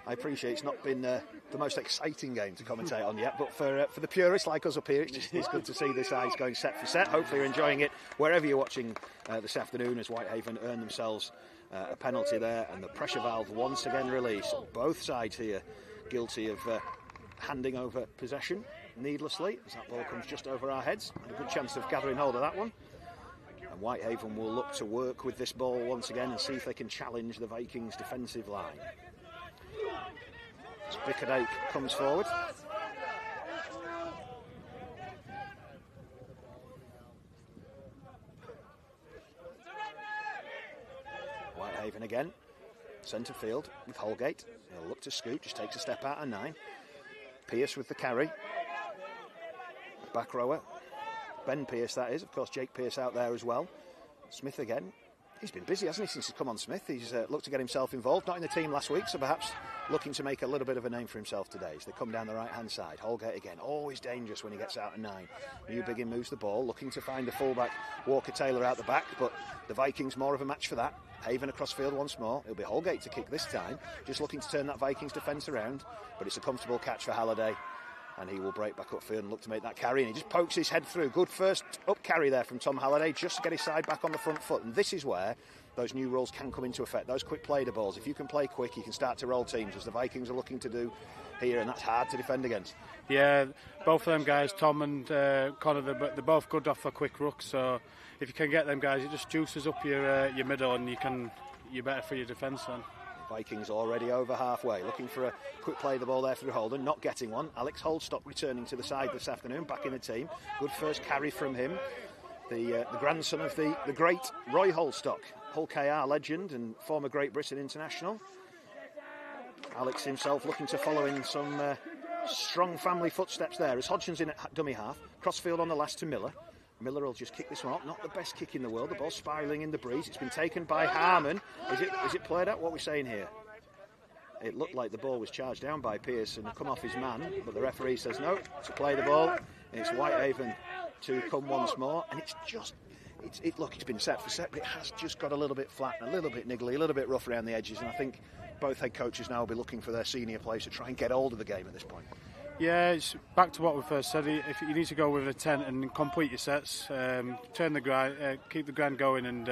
I appreciate it's not been the most exciting game to commentate on yet, but for the purists like us up here, it's good to see this I's going set for set. Hopefully you're enjoying it wherever you're watching this afternoon, as Whitehaven earn themselves a penalty there, and the pressure valve once again released. Both sides here guilty of handing over possession needlessly, as that ball comes just over our heads. And a good chance of gathering hold of that one. And Whitehaven will look to work with this ball once again and see if they can challenge the Vikings' defensive line. As Bickerdike comes forward. Whitehaven again, centre field with Holgate. He'll look to scoot, just takes a step out of 9. Pearce with the carry. Back rower, Ben Pearce that is, of course Jake Pearce out there as well. Smith again, he's been busy, hasn't he, since he's come on. Smith, he's looked to get himself involved, not in the team last week, so perhaps looking to make a little bit of a name for himself today as they come down the right hand side. Holgate again, always dangerous when he gets out of 9. Newbiggin moves the ball, looking to find the fullback Walker Taylor out the back, but the Vikings more of a match for that. Haven across field once more. It'll be Holgate to kick this time, just looking to turn that Vikings defence around, but it's a comfortable catch for Halliday. And he will break back upfield and look to make that carry. And he just pokes his head through. Good first up carry there from Tom Halliday, just to get his side back on the front foot. And this is where those new rules can come into effect. Those quick play the balls. If you can play quick, you can start to roll teams, as the Vikings are looking to do here. And that's hard to defend against. Yeah, both of them guys, Tom and Connor, they're both good off a quick ruck. So if you can get them guys, it just juices up your middle, and you're better for your defence then. Vikings already over halfway, looking for a quick play of the ball there through Holden, not getting one. Alex Holdstock returning to the side this afternoon, back in the team. Good first carry from him, the grandson of the great Roy Holdstock, Hull KR legend and former Great Britain international. Alex himself looking to follow in some strong family footsteps there, as Hodgson's in at dummy half, crossfield on the last to Miller. Miller will just kick this one up. Not the best kick in the world. The ball spiralling in the breeze. It's been taken by Harmon. Is it played out? What are we saying here? It looked like the ball was charged down by Pearce and come off his man, but the referee says no, to play the ball. And it's Whitehaven to come once more. And it's just, look, it's been set for set, but it has just got a little bit flat and a little bit niggly, a little bit rough around the edges. And I think both head coaches now will be looking for their senior players to try and get hold of the game at this point. Yeah, it's back to what we first said. If you need to go with a 10 and complete your sets, turn the grind, keep the grind going, and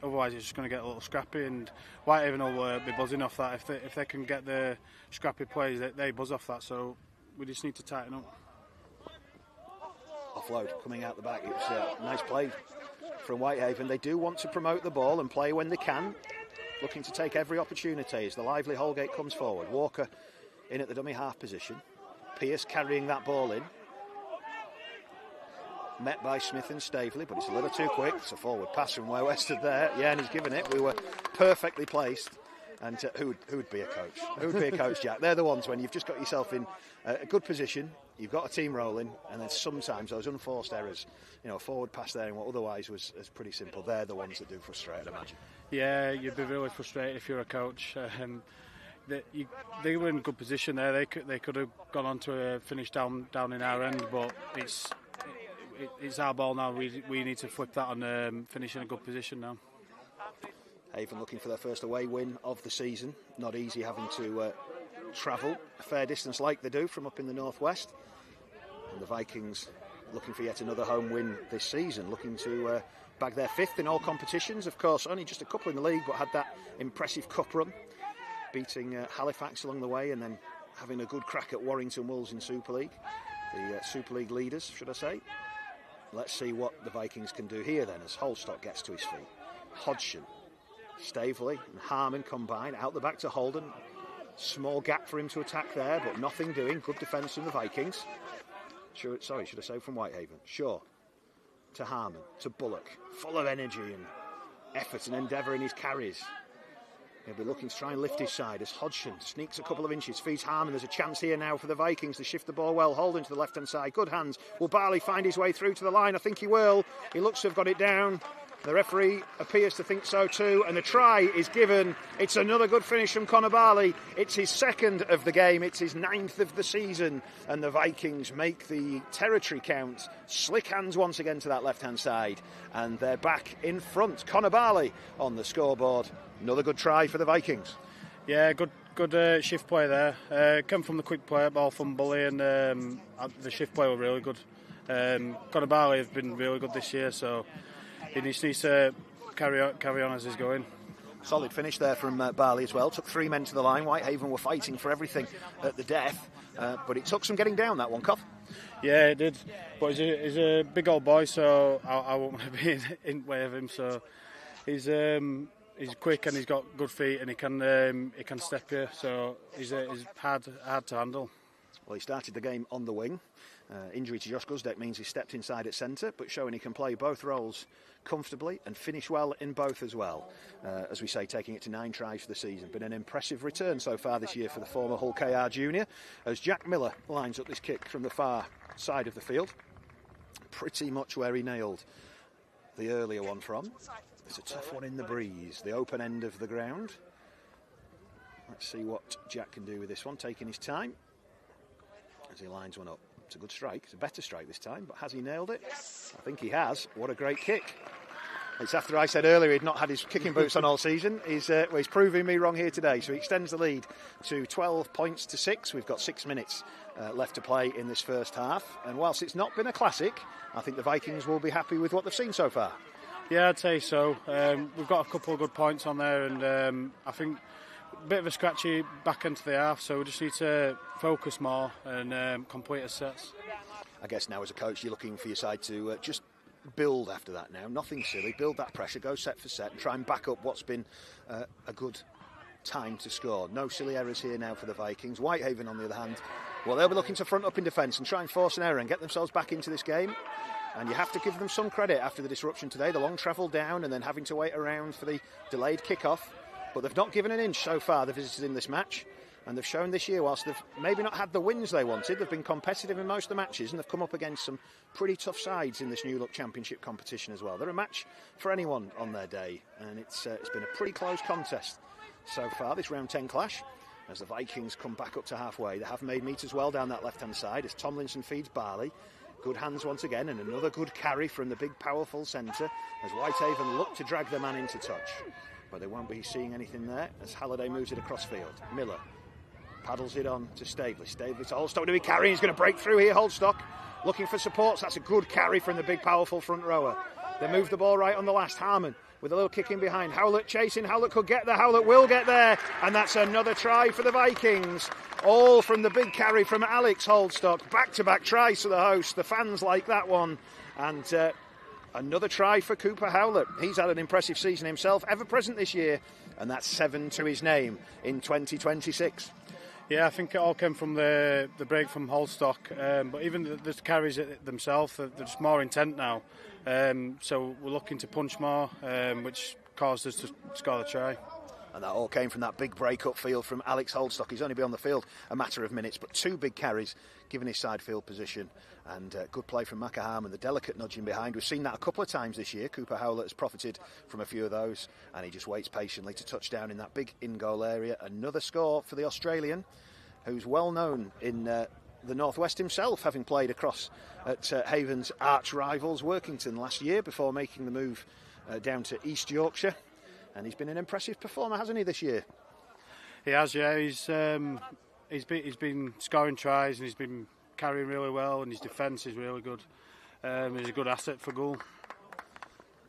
otherwise it's just going to get a little scrappy. And Whitehaven will be buzzing off that. If they can get the scrappy plays, they buzz off that. So we just need to tighten up. Offload coming out the back. It was a nice play from Whitehaven. They do want to promote the ball and play when they can, looking to take every opportunity as the lively Holgate comes forward. Walker in at the dummy half position. Pearce carrying that ball in. Met by Smith and Staveley, but it's a little too quick. It's a forward pass from where West stood there. Yeah, and he's given it. We were perfectly placed. And who would be a coach? Who would be a coach, Jack? They're the ones when you've just got yourself in a good position, you've got a team rolling, and then sometimes those unforced errors, a forward pass there and what otherwise was pretty simple, they're the ones that do frustrate, I'd imagine. Yeah, you'd be really frustrated if you're a coach. They were in good position there. They could have gone on to a finish down in our end, but it's our ball now. We need to flip that and finish in a good position now. Haven looking for their first away win of the season. Not easy having to travel a fair distance like they do from up in the northwest. And the Vikings looking for yet another home win this season, looking to bag their 5th in all competitions. Of course, only just a couple in the league, but had that impressive cup run, beating Halifax along the way, and then having a good crack at Warrington Wolves in Super League, the Super League leaders, should I say. Let's see what the Vikings can do here then, as Holdstock gets to his feet. Hodgson, Staveley and Harmon combine, out the back to Holden. Small gap for him to attack there, but nothing doing. Good defence from the Vikings. Should I say from Whitehaven? Sure. To Harmon, to Bullock, full of energy and effort and endeavour in his carries. He'll be looking to try and lift his side as Hodgson sneaks a couple of inches, feeds Harmon. There's a chance here now for the Vikings to shift the ball well. Holden to the left-hand side. Good hands. Will Barley find his way through to the line? I think he will. He looks to have got it down. The referee appears to think so too, and the try is given. It's another good finish from Connor Barley. It's his 2nd of the game. It's his 9th of the season, and the Vikings make the territory count. Slick hands once again to that left-hand side, and they're back in front. Connor Barley on the scoreboard. Another good try for the Vikings. Yeah, good good shift play there. Came from the quick play, ball from Bully, and the shift play were really good. Conor Barley has been really good this year, so he needs to carry on as he's going. Solid finish there from Barley as well. Took 3 men to the line. Whitehaven were fighting for everything at the death, but it took some getting down, that one, Cough. Yeah, it did. But he's a big old boy, so I won't want to be in way of him. So he's quick and he's got good feet and he can step here. So he's hard to handle. Well, he started the game on the wing. Injury to Josh Guzdeck means he stepped inside at centre, but showing he can play both roles comfortably and finish well in both as well. As we say, taking it to 9 tries for the season. Been an impressive return so far this year for the former Hull KR junior, as Jack Miller lines up this kick from the far side of the field. Pretty much where he nailed the earlier one from. It's a tough one in the breeze, the open end of the ground. Let's see what Jack can do with this one, taking his time as he lines one up. It's a good strike. It's a better strike this time, but has he nailed it? I think he has. What a great kick. It's after I said earlier he'd not had his kicking boots on all season. He's proving me wrong here today. So he extends the lead to 12 points to 6. We've got 6 minutes left to play in this first half. And whilst it's not been a classic, I think the Vikings will be happy with what they've seen so far. Yeah, I'd say so. We've got a couple of good points on there, and I think a bit of a scratchy back into the half, so we just need to focus more and complete our sets. I guess now as a coach you're looking for your side to just build after that now. Nothing silly. Build that pressure, go set for set and try and back up what's been a good time to score. No silly errors here now for the Vikings. Whitehaven, on the other hand, well, they'll be looking to front up in defence and try and force an error and get themselves back into this game. And you have to give them some credit after the disruption today, the long travel down and then having to wait around for the delayed kick-off. But they've not given an inch so far, the visitors in this match. And they've shown this year, whilst they've maybe not had the wins they wanted, they've been competitive in most of the matches and they've come up against some pretty tough sides in this New Look Championship competition as well. They're a match for anyone on their day, and it's been a pretty close contest so far, this round 10 clash, as the Vikings come back up to halfway. They have made meters well down that left-hand side as Tomlinson feeds Barley. Good hands once again, and another good carry from the big, powerful centre as Whitehaven look to drag the man into touch. But they won't be seeing anything there as Halliday moves it across field. Miller paddles it on to Staveley. Staveley to Holstock to be carrying. He's going to break through here. Holstock looking for supports. That's a good carry from the big, powerful front rower. They move the ball right on the last. Harmon with a little kick in behind. Howlett chasing. Howlett could get there. Howlett will get there. And that's another try for the Vikings. All from the big carry from Alex Holstock. Back-to-back tries for the host. The fans like that one. And another try for Cooper Howlett. He's had an impressive season himself, ever present this year. And that's 7 to his name in 2026. Yeah, I think it all came from the break from Holstock, but even the carries themselves, they're just more intent now. So we're looking to punch more, which caused us to score the try. And that all came from that big break upfield from Alex Holstock. He's only been on the field a matter of minutes, but 2 big carries given his side field position. And good play from Harmon, the delicate nudging behind. We've seen that a couple of times this year. Cooper Howlett has profited from a few of those, and he just waits patiently to touch down in that big in-goal area. Another score for the Australian, who's well known in the Northwest himself, having played across at Haven's arch rivals Workington last year before making the move down to East Yorkshire. And he's been an impressive performer, hasn't he, this year? He has, yeah. He's been scoring tries and he's been carrying really well, and his defence is really good. He's a good asset for Goole.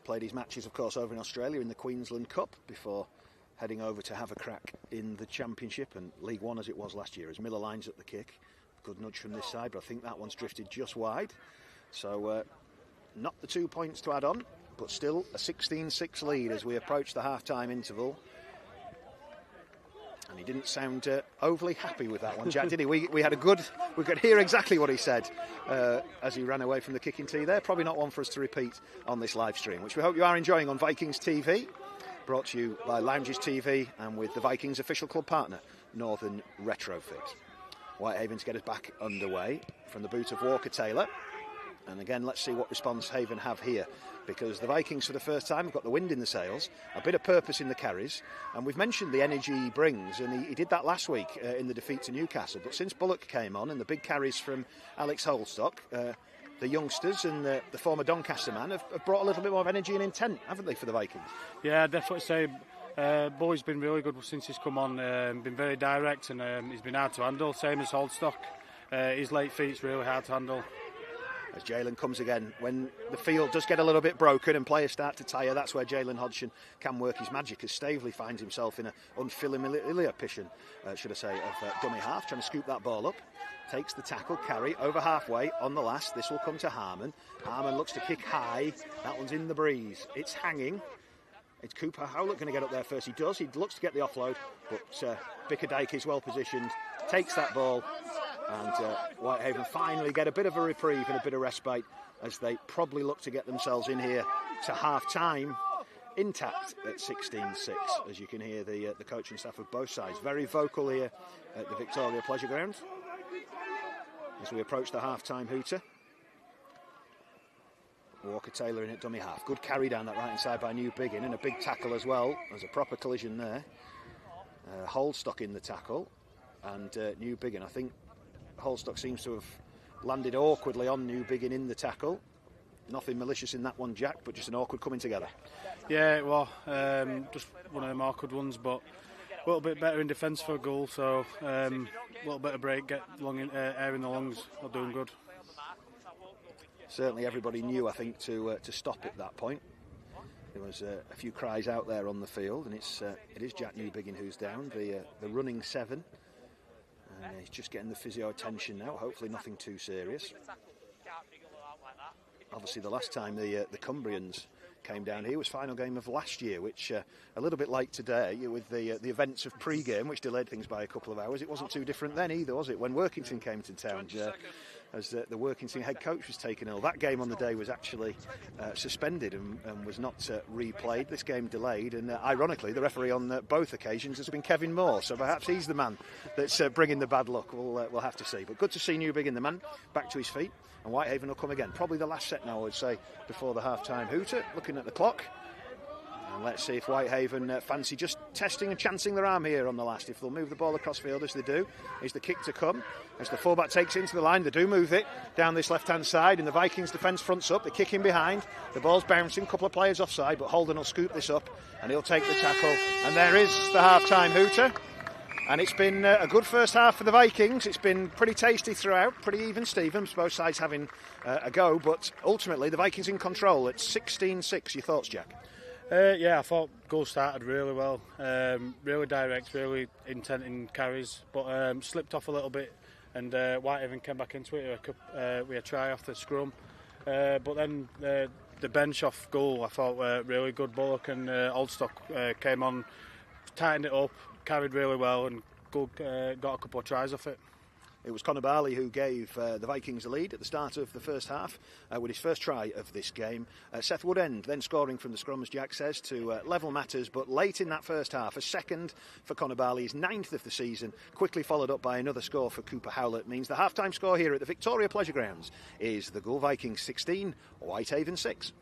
Played his matches, of course, over in Australia in the Queensland Cup before heading over to have a crack in the Championship and League One as it was last year, as Miller lines up the kick. Good nudge from this side, but I think that one's drifted just wide. So not the 2 points to add on, but still a 16-6 lead as we approach the half-time interval. And he didn't sound overly happy with that one, Jack, did he? We could hear exactly what he said as he ran away from the kicking tee there. Probably not one for us to repeat on this live stream, which we hope you are enjoying on Vikings TV. Brought to you by Lounges TV and with the Vikings official club partner, Northern Retrofit. Whitehaven to get us back underway from the boot of Walker Taylor. And again, let's see what response Haven have here, because the Vikings for the first time have got the wind in the sails, a bit of purpose in the carries, and we've mentioned the energy he brings, and he did that last week in the defeat to Newcastle. But since Bullock came on and the big carries from Alex Holstock, the youngsters and the former Doncaster man have brought a little bit more of energy and intent, haven't they, for the Vikings? Yeah, I'd definitely say Boy's been really good since he's come on, been very direct, and he's been hard to handle, same as Holdstock. His late feet's really hard to handle. As Jalen comes again, when the field does get a little bit broken and players start to tire, that's where Jalen Hodgson can work his magic, as Staveley finds himself in an unfamiliar position, should I say, of dummy half, trying to scoop that ball up. Takes the tackle, carry over halfway on the last. This will come to Harmon. Harmon looks to kick high. That one's in the breeze. It's hanging. It's Cooper Howlett going to get up there first. He does. He looks to get the offload, but Bickerdike is well positioned, takes that ball, and Whitehaven finally get a bit of a reprieve and a bit of respite as they probably look to get themselves in here to half-time intact at 16-6, as you can hear the coaching staff of both sides very vocal here at the Victoria Pleasure Ground as we approach the half-time hooter. Walker Taylor in at dummy half. Good carry down that right-hand side by New Biggin, and a big tackle as well. There's a proper collision there. Holdstock in the tackle, and New Biggin, I think Holdstock seems to have landed awkwardly on New Biggin in the tackle. Nothing malicious in that one, Jack, but just an awkward coming together. Yeah, well, just one of them awkward ones, but a little bit better in defence for Goole, so a little bit of break, get air in the lungs, are doing good. Certainly everybody knew, I think, to stop at that point. There was a few cries out there on the field, and it is Jack Newbiggin who's down, the running 7. And he's just getting the physio attention now, hopefully nothing too serious. Obviously the last time the Cumbrians came down here was final game of last year, which a little bit like today with the events of pre-game, which delayed things by a couple of hours. It wasn't too different then either, was it, when Workington came to town, as the Workington head coach was taken ill. That game on the day was actually suspended and was not replayed. This game delayed, and ironically the referee on both occasions has been Kevin Moore, so perhaps he's the man that's bringing the bad luck. We'll have to see, but good to see Newbiggin, the man, back to his feet, and Whitehaven will come again. Probably the last set now, I would say, before the half-time hooter. Looking at the clock, and let's see if Whitehaven fancy just testing and chancing their arm here on the last. If they'll move the ball across field, as they do, is the kick to come. As the fullback takes into the line, they do move it down this left-hand side, and the Vikings defence fronts up. They kick in behind. The ball's bouncing, a couple of players offside, but Holden will scoop this up, and he'll take the tackle. And there is the half-time hooter. And it's been a good first half for the Vikings. It's been pretty tasty throughout, pretty even Stevens, both sides having a go, but ultimately the Vikings in control at 16-6. Your thoughts, Jack? Yeah, I thought Goole started really well, really direct, really intent in carries, but slipped off a little bit, and Whitehaven came back into it with a try off the scrum, but then the bench off Goole I thought were really good. Bullock and Holdstock came on, tightened it up, carried really well, and Goole got a couple of tries off it. It was Conor Barley who gave the Vikings a lead at the start of the first half with his first try of this game. Seth Woodend then scoring from the scrum, as Jack says, to level matters, but late in that first half, a second for Conor Barley, his 9th of the season, quickly followed up by another score for Cooper Howlett. Means the half-time score here at the Victoria Pleasure Grounds is the Goole Vikings 16, Whitehaven 6.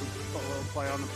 we put a little play on them.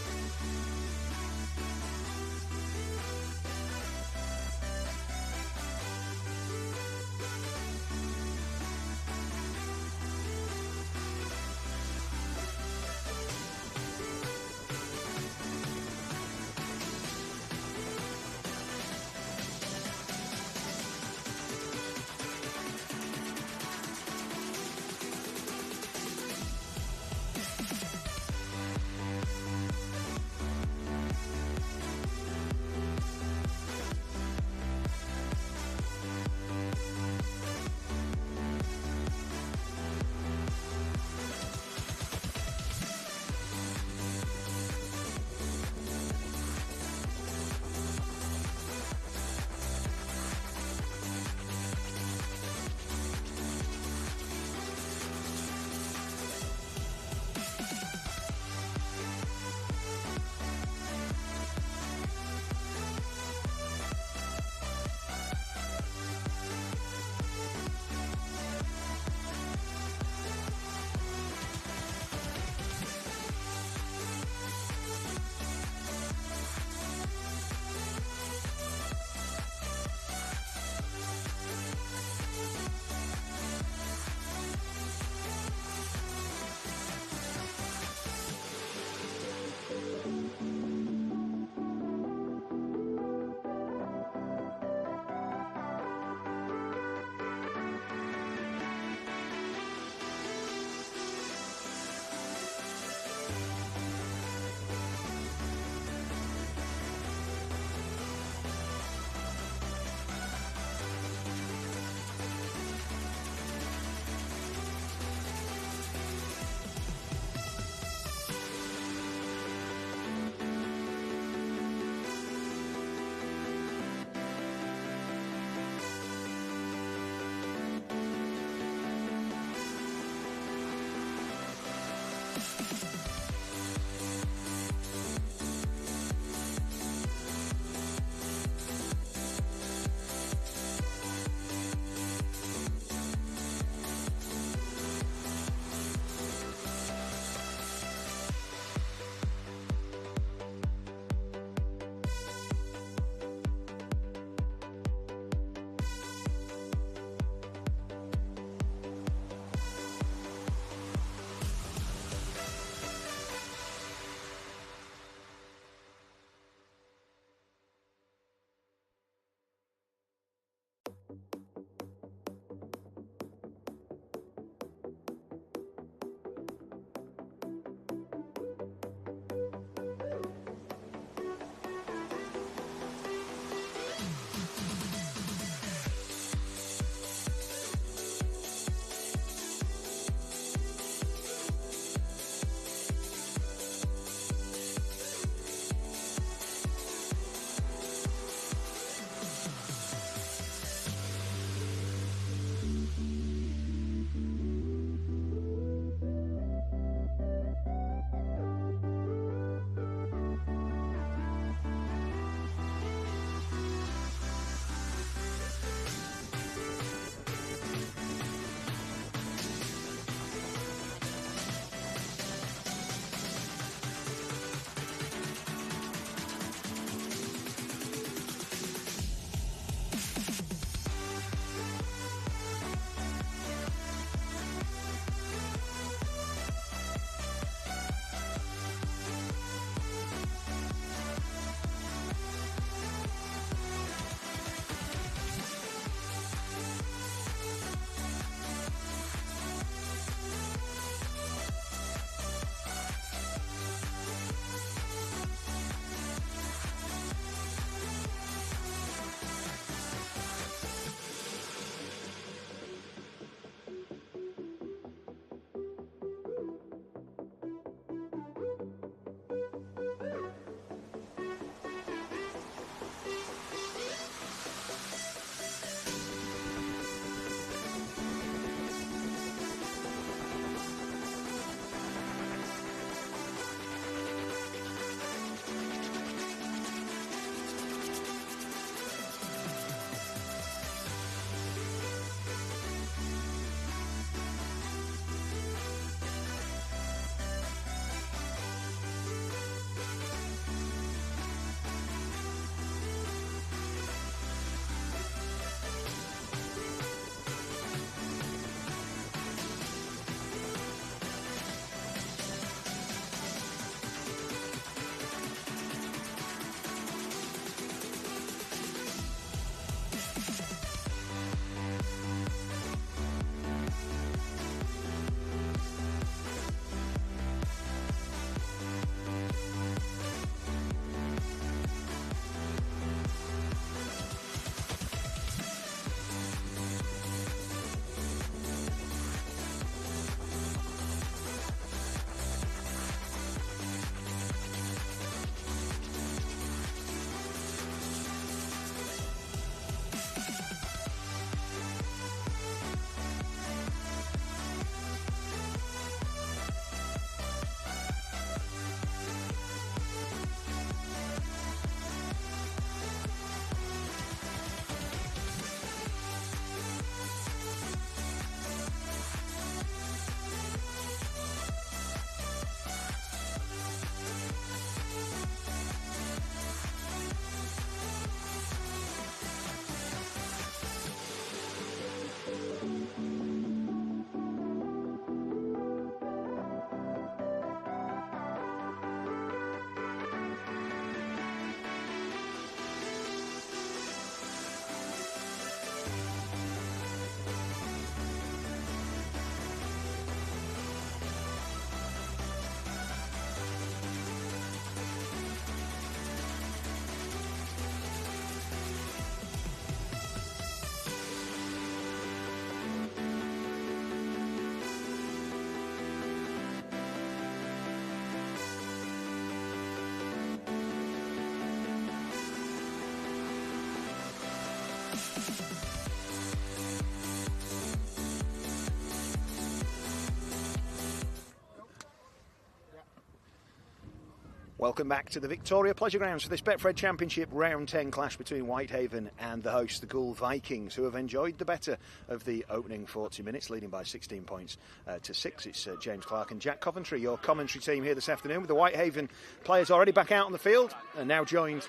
Welcome back to the Victoria Pleasure Grounds for this Betfred Championship Round 10 clash between Whitehaven and the hosts, the Goole Vikings, who have enjoyed the better of the opening 40 minutes, leading by 16 points to 6. It's James Clark and Jack Coventry, your commentary team here this afternoon, with the Whitehaven players already back out on the field and now joined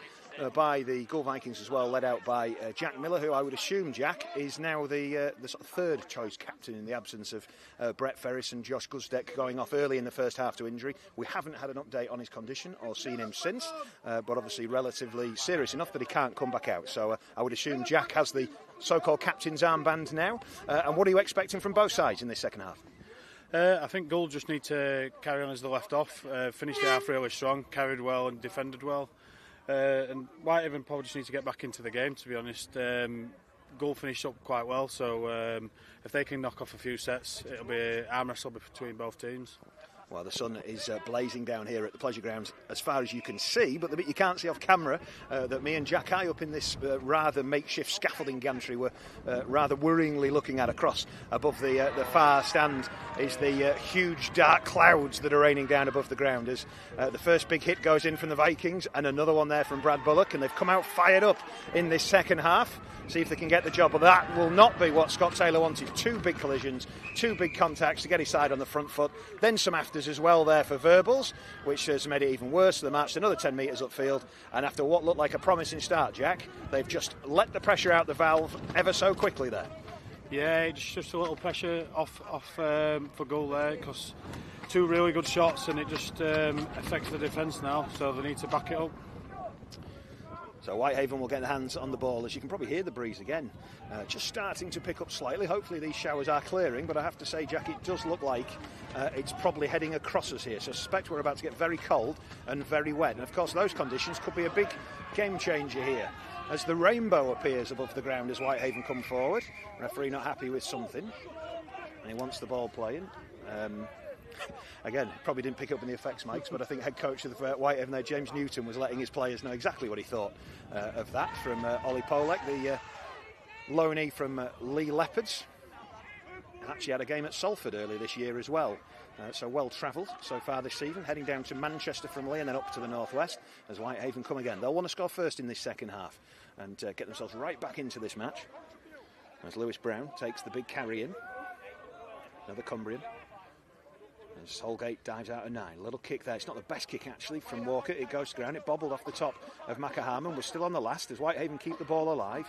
by the Goole Vikings as well, led out by Jack Miller, who I would assume, Jack, is now the sort of third choice captain in the absence of Brett Ferris and Josh Guzdeck going off early in the first half to injury. We haven't had an update on his condition or seen him since, but obviously relatively serious enough that he can't come back out. So I would assume Jack has the so-called captain's armband now. And what are you expecting from both sides in this second half? I think Goole just need to carry on as they left off, finished the half really strong, carried well and defended well. And Whitehaven probably just need to get back into the game, to be honest. Goole finished up quite well, so if they can knock off a few sets, it'll be arm wrestle between both teams. Well, the sun is blazing down here at the Pleasure Grounds as far as you can see, but the bit you can't see off camera, that me and Jack high up in this rather makeshift scaffolding gantry were rather worryingly looking at across above the far stand, is the huge dark clouds that are raining down above the ground as the first big hit goes in from the Vikings and another one there from Brad Bullock, and they've come out fired up in this second half. See if they can get the job, but that will not be what Scott Taylor wanted. Two big collisions, two big contacts to get his side on the front foot, then some afters as well there for Verbals, which has made it even worse. The match another 10 metres upfield, and after what looked like a promising start, Jack, they've just let the pressure out the valve ever so quickly there. Yeah, it's just a little pressure off for Goole there, because two really good shots and it just affects the defence now, so they need to back it up. So Whitehaven will get their hands on the ball, as you can probably hear the breeze again, just starting to pick up slightly. Hopefully these showers are clearing, but I have to say, Jack, it does look like it's probably heading across us here. So I suspect we're about to get very cold and very wet. And of course those conditions could be a big game changer here, as the rainbow appears above the ground as Whitehaven come forward. Referee not happy with something, and he wants the ball playing. Again, probably didn't pick up in the effects mics, but I think head coach of the Whitehaven there, James Newton, was letting his players know exactly what he thought of that from Ollie Polek, the loanee from Lee Leopards. Actually had a game at Salford earlier this year as well. So well travelled so far this season, heading down to Manchester from Lee and then up to the northwest as Whitehaven come again. They'll want to score first in this second half and get themselves right back into this match. As Lewis Brown takes the big carry in. Another Cumbrian. As Holgate dives out of 9. A little kick there. It's not the best kick actually from Walker. It goes to ground. It bobbled off the top of Makaharman. We're still on the last as Whitehaven keep the ball alive.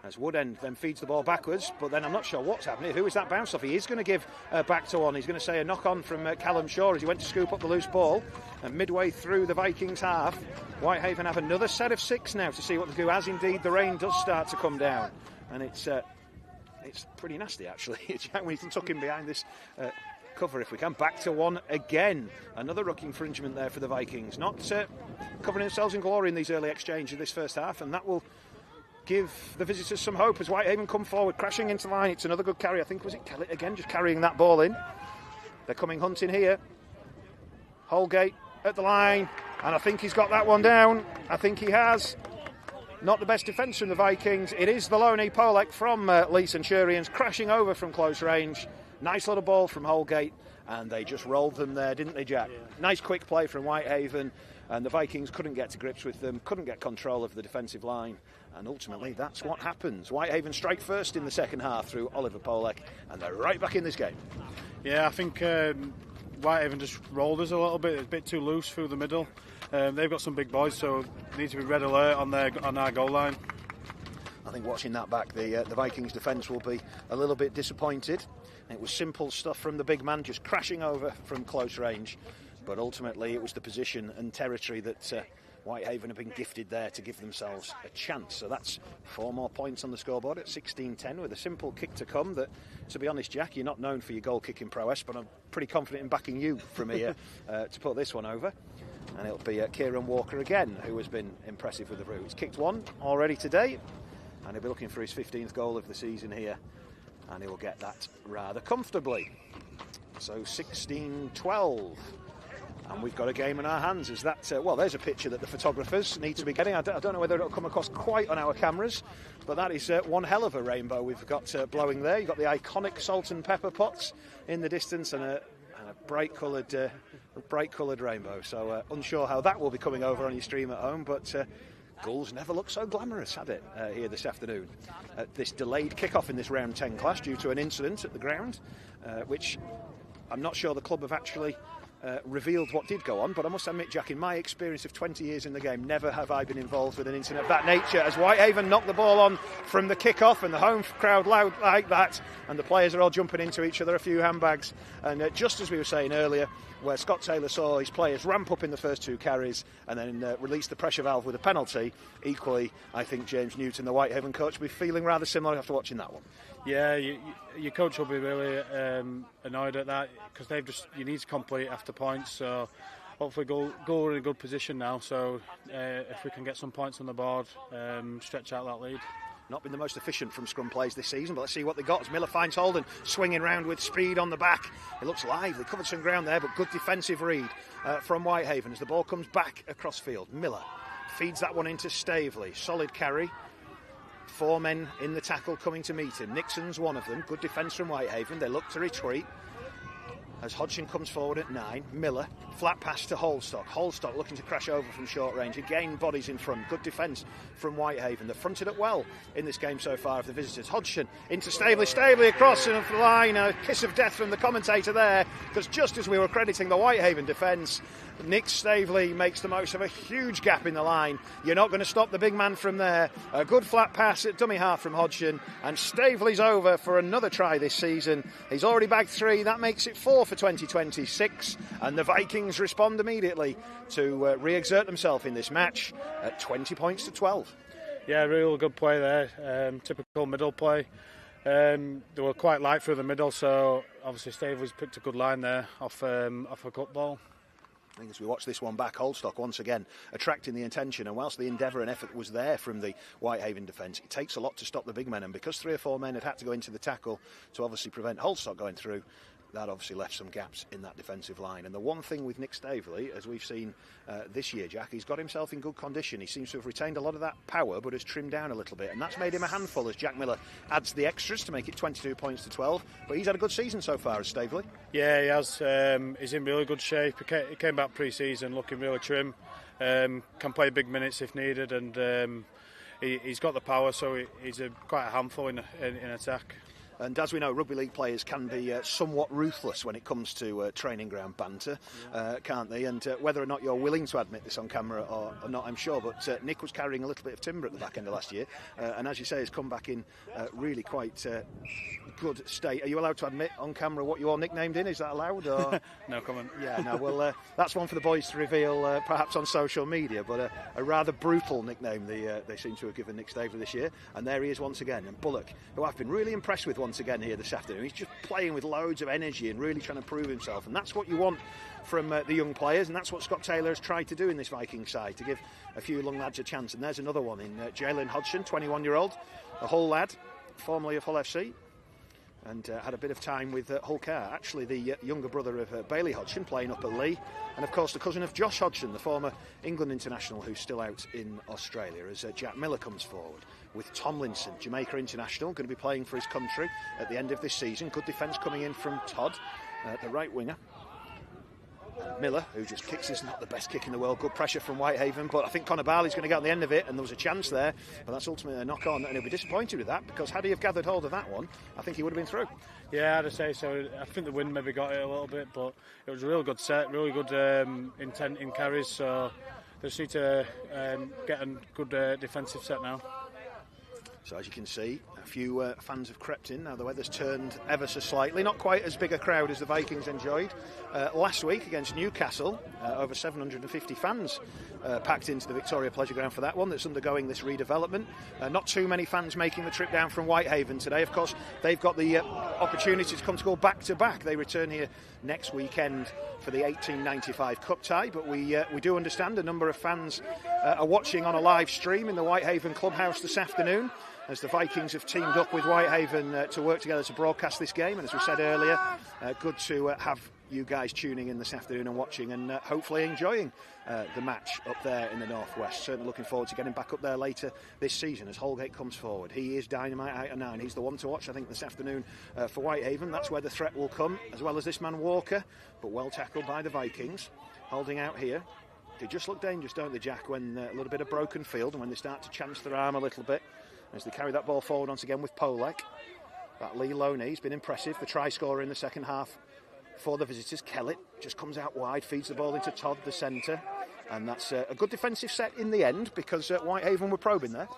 As Woodend then feeds the ball backwards, but then I'm not sure what's happening. Who is that bounce off? He is going to give back to one. He's going to say a knock on from Callum Shaw as he went to scoop up the loose ball. And midway through the Vikings half, Whitehaven have another set of 6 now to see what to do, as indeed the rain does start to come down. And it's pretty nasty actually. We can tuck in behind this cover if we can. Back to one again. Another ruck infringement there for the Vikings. Not covering themselves in glory in these early exchanges of this first half, and that will give the visitors some hope as Whitehaven come forward, crashing into line. It's another good carry. I think, was it Kellett again, just carrying that ball in. They're coming hunting here. Holgate at the line, and I think he's got that one down. I think he has. Not the best defence from the Vikings. It is the loanee Polek from Lee Centurions, crashing over from close range. Nice little ball from Holgate, and they just rolled them there, didn't they, Jack? Yeah. Nice quick play from Whitehaven, and the Vikings couldn't get to grips with them, couldn't get control of the defensive line, and ultimately that's what happens. Whitehaven strike first in the second half through Oliver Polek, and they're right back in this game. Yeah, I think Whitehaven just rolled us a little bit, a bit too loose through the middle. They've got some big boys, so they need to be red alert on our goal line. I think watching that back, the Vikings defence will be a little bit disappointed. It was simple stuff from the big man, just crashing over from close range. But ultimately, it was the position and territory that Whitehaven have been gifted there to give themselves a chance. So that's 4 more points on the scoreboard at 16-10 with a simple kick to come that, to be honest, Jack, you're not known for your goal-kicking prowess, but I'm pretty confident in backing you from here to put this one over. And it'll be Kieran Walker again, who has been impressive with the route. He's kicked 1 already today, and he'll be looking for his 15th goal of the season here. And he will get that rather comfortably. So 16-12. And we've got a game in our hands. Is that, well, there's a picture that the photographers need to be getting. I don't know whether it'll come across quite on our cameras, but that is one hell of a rainbow we've got blowing there. You've got the iconic salt and pepper pots in the distance and a bright-coloured rainbow. So unsure how that will be coming over on your stream at home, but Goole's never looked so glamorous, had it, here this afternoon. This delayed kick-off in this round 10 clash due to an incident at the ground, which I'm not sure the club have actually revealed what did go on, but I must admit, Jack, in my experience of 20 years in the game, never have I been involved with an incident of that nature, as Whitehaven knocked the ball on from the kick-off and the home crowd loud like that, and the players are all jumping into each other, a few handbags, and just as we were saying earlier, where Scott Taylor saw his players ramp up in the first 2 carries and then release the pressure valve with a penalty, equally, I think James Newton, the Whitehaven coach, will be feeling rather similar after watching that one. Yeah, your coach will be really annoyed at that, because you need to complete after points, so hopefully Goole are in a good position now, so if we can get some points on the board, stretch out that lead. Not been the most efficient from scrum plays this season, but let's see what they got as Miller finds Holden swinging round with speed on the back. It looks lively, covered some ground there, but good defensive read from Whitehaven as the ball comes back across field. Miller feeds that one into Staveley, solid carry. 4 men in the tackle coming to meet him. Nixon's one of them. Good defence from Whitehaven. They look to retreat as Hodgson comes forward at 9. Miller, flat pass to Holstock. Holstock looking to crash over from short range. Again, bodies in front. Good defence from Whitehaven. They've fronted it well in this game so far of the visitors. Hodgson into Staveley. Staveley across and the line. A kiss of death from the commentator there, because just as we were crediting the Whitehaven defence, Nick Staveley makes the most of a huge gap in the line. You're not going to stop the big man from there. A good flat pass at dummy half from Hodgson, and Staveley's over for another try this season. He's already bagged 3. That makes it 4 for 2026, and the Vikings respond immediately to re-exert themselves in this match at 20 points to 12. Yeah, real good play there. Typical middle play. They were quite light through the middle, so obviously Staveley's picked a good line there off a cut ball. I think as we watch this one back, Holstock once again attracting the attention, and whilst the endeavour and effort was there from the Whitehaven defence, it takes a lot to stop the big men, and because 3 or 4 men had to go into the tackle to obviously prevent Holstock going through, that obviously left some gaps in that defensive line. And the one thing with Nick Staveley, as we've seen this year, Jack, he's got himself in good condition. He seems to have retained a lot of that power, but has trimmed down a little bit, and that's made him a handful as Jack Miller adds the extras to make it 22 points to 12. But he's had a good season so far as Staveley. Yeah, he has. He's in really good shape. He came back pre-season looking really trim. Can play big minutes if needed, and he's got the power, so he's quite a handful in attack. And as we know, rugby league players can be somewhat ruthless when it comes to training ground banter, can't they? And whether or not you're willing to admit this on camera or not, I'm sure, but Nick was carrying a little bit of timber at the back end of last year, and as you say, has come back in really quite good state. Are you allowed to admit on camera what you are nicknamed in? Is that allowed? Or? No comment. Yeah, no, well, that's one for the boys to reveal perhaps on social media, but a rather brutal nickname they seem to have given Nick Staveley this year, and there he is once again. And Bullock, who I've been really impressed with once again here this afternoon, he's just playing with loads of energy and really trying to prove himself, and that's what you want from the young players, and that's what Scott Taylor has tried to do in this Viking side, to give a few young lads a chance. And there's another one in Jalen Hodgson, 21-year-old, a Hull lad, formerly of Hull FC, and had a bit of time with Hull Car, actually the younger brother of Bailey Hodgson, playing up at Lee, and of course the cousin of Josh Hodgson, the former England international who's still out in Australia, as Jack Miller comes forward with Tomlinson, Jamaica international, going to be playing for his country at the end of this season. Good defence coming in from Todd, the right winger. Miller, who just kicks, is not the best kick in the world. Good pressure from Whitehaven, but I think Connor Barley's going to get on the end of it, and there was a chance there, but that's ultimately a knock on, and he'll be disappointed with that, because had he have gathered hold of that one, I think he would have been through. Yeah, I'd say so. I think the wind maybe got it a little bit, but it was a real good set, really good intent in carries, so they just need to get a good defensive set now. So as you can see, a few fans have crept in. Now the weather's turned ever so slightly. Not quite as big a crowd as the Vikings enjoyed last week against Newcastle. Over 750 fans packed into the Victoria Pleasure Ground for that one that's undergoing this redevelopment. Not too many fans making the trip down from Whitehaven today. Of course, they've got the opportunity to come to go back-to-back. They return here next weekend for the 1895 Cup tie, but we do understand a number of fans are watching on a live stream in the Whitehaven clubhouse this afternoon, as the Vikings have teamed up with Whitehaven to work together to broadcast this game. And as we said earlier, good to have you guys tuning in this afternoon and watching, and hopefully enjoying the match up there in the northwest. Certainly looking forward to getting back up there later this season as Holgate comes forward. He is dynamite out of 9. He's the one to watch, I think, this afternoon for Whitehaven. That's where the threat will come, as well as this man Walker, but well tackled by the Vikings. Holding out here. They just look dangerous, don't they, Jack, when a little bit of broken field and when they start to chance their arm a little bit as they carry that ball forward once again with Polek. That Lee Loney has been impressive, the try scorer in the second half for the visitors. Kellett just comes out wide, feeds the ball into Todd, the centre, and that's a good defensive set in the end because Whitehaven were probing there.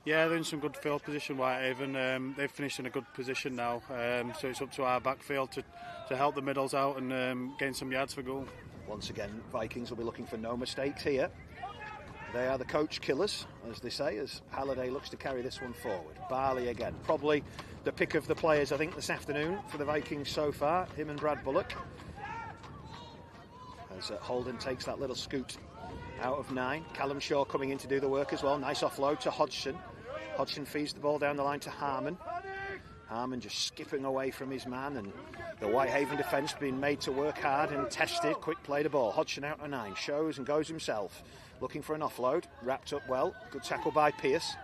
Yeah, they're in some good field position, Whitehaven. They've finished in a good position now, so it's up to our backfield to help the middles out and gain some yards for goal. Once again, Vikings will be looking for no mistakes here. They are the coach killers, as they say, as Halliday looks to carry this one forward. Barley again, probably the pick of the players, I think, this afternoon for the Vikings so far, him and Brad Bullock. As Holden takes that little scoot out of 9. Callum Shaw coming in to do the work as well. Nice offload to Hodgson. Hodgson feeds the ball down the line to Harmon. Harmon just skipping away from his man, and the Whitehaven defence being made to work hard and tested. Quick play the ball. Hodgson out of 9. Shows and goes himself. Looking for an offload. Wrapped up well. Good tackle by Pearce.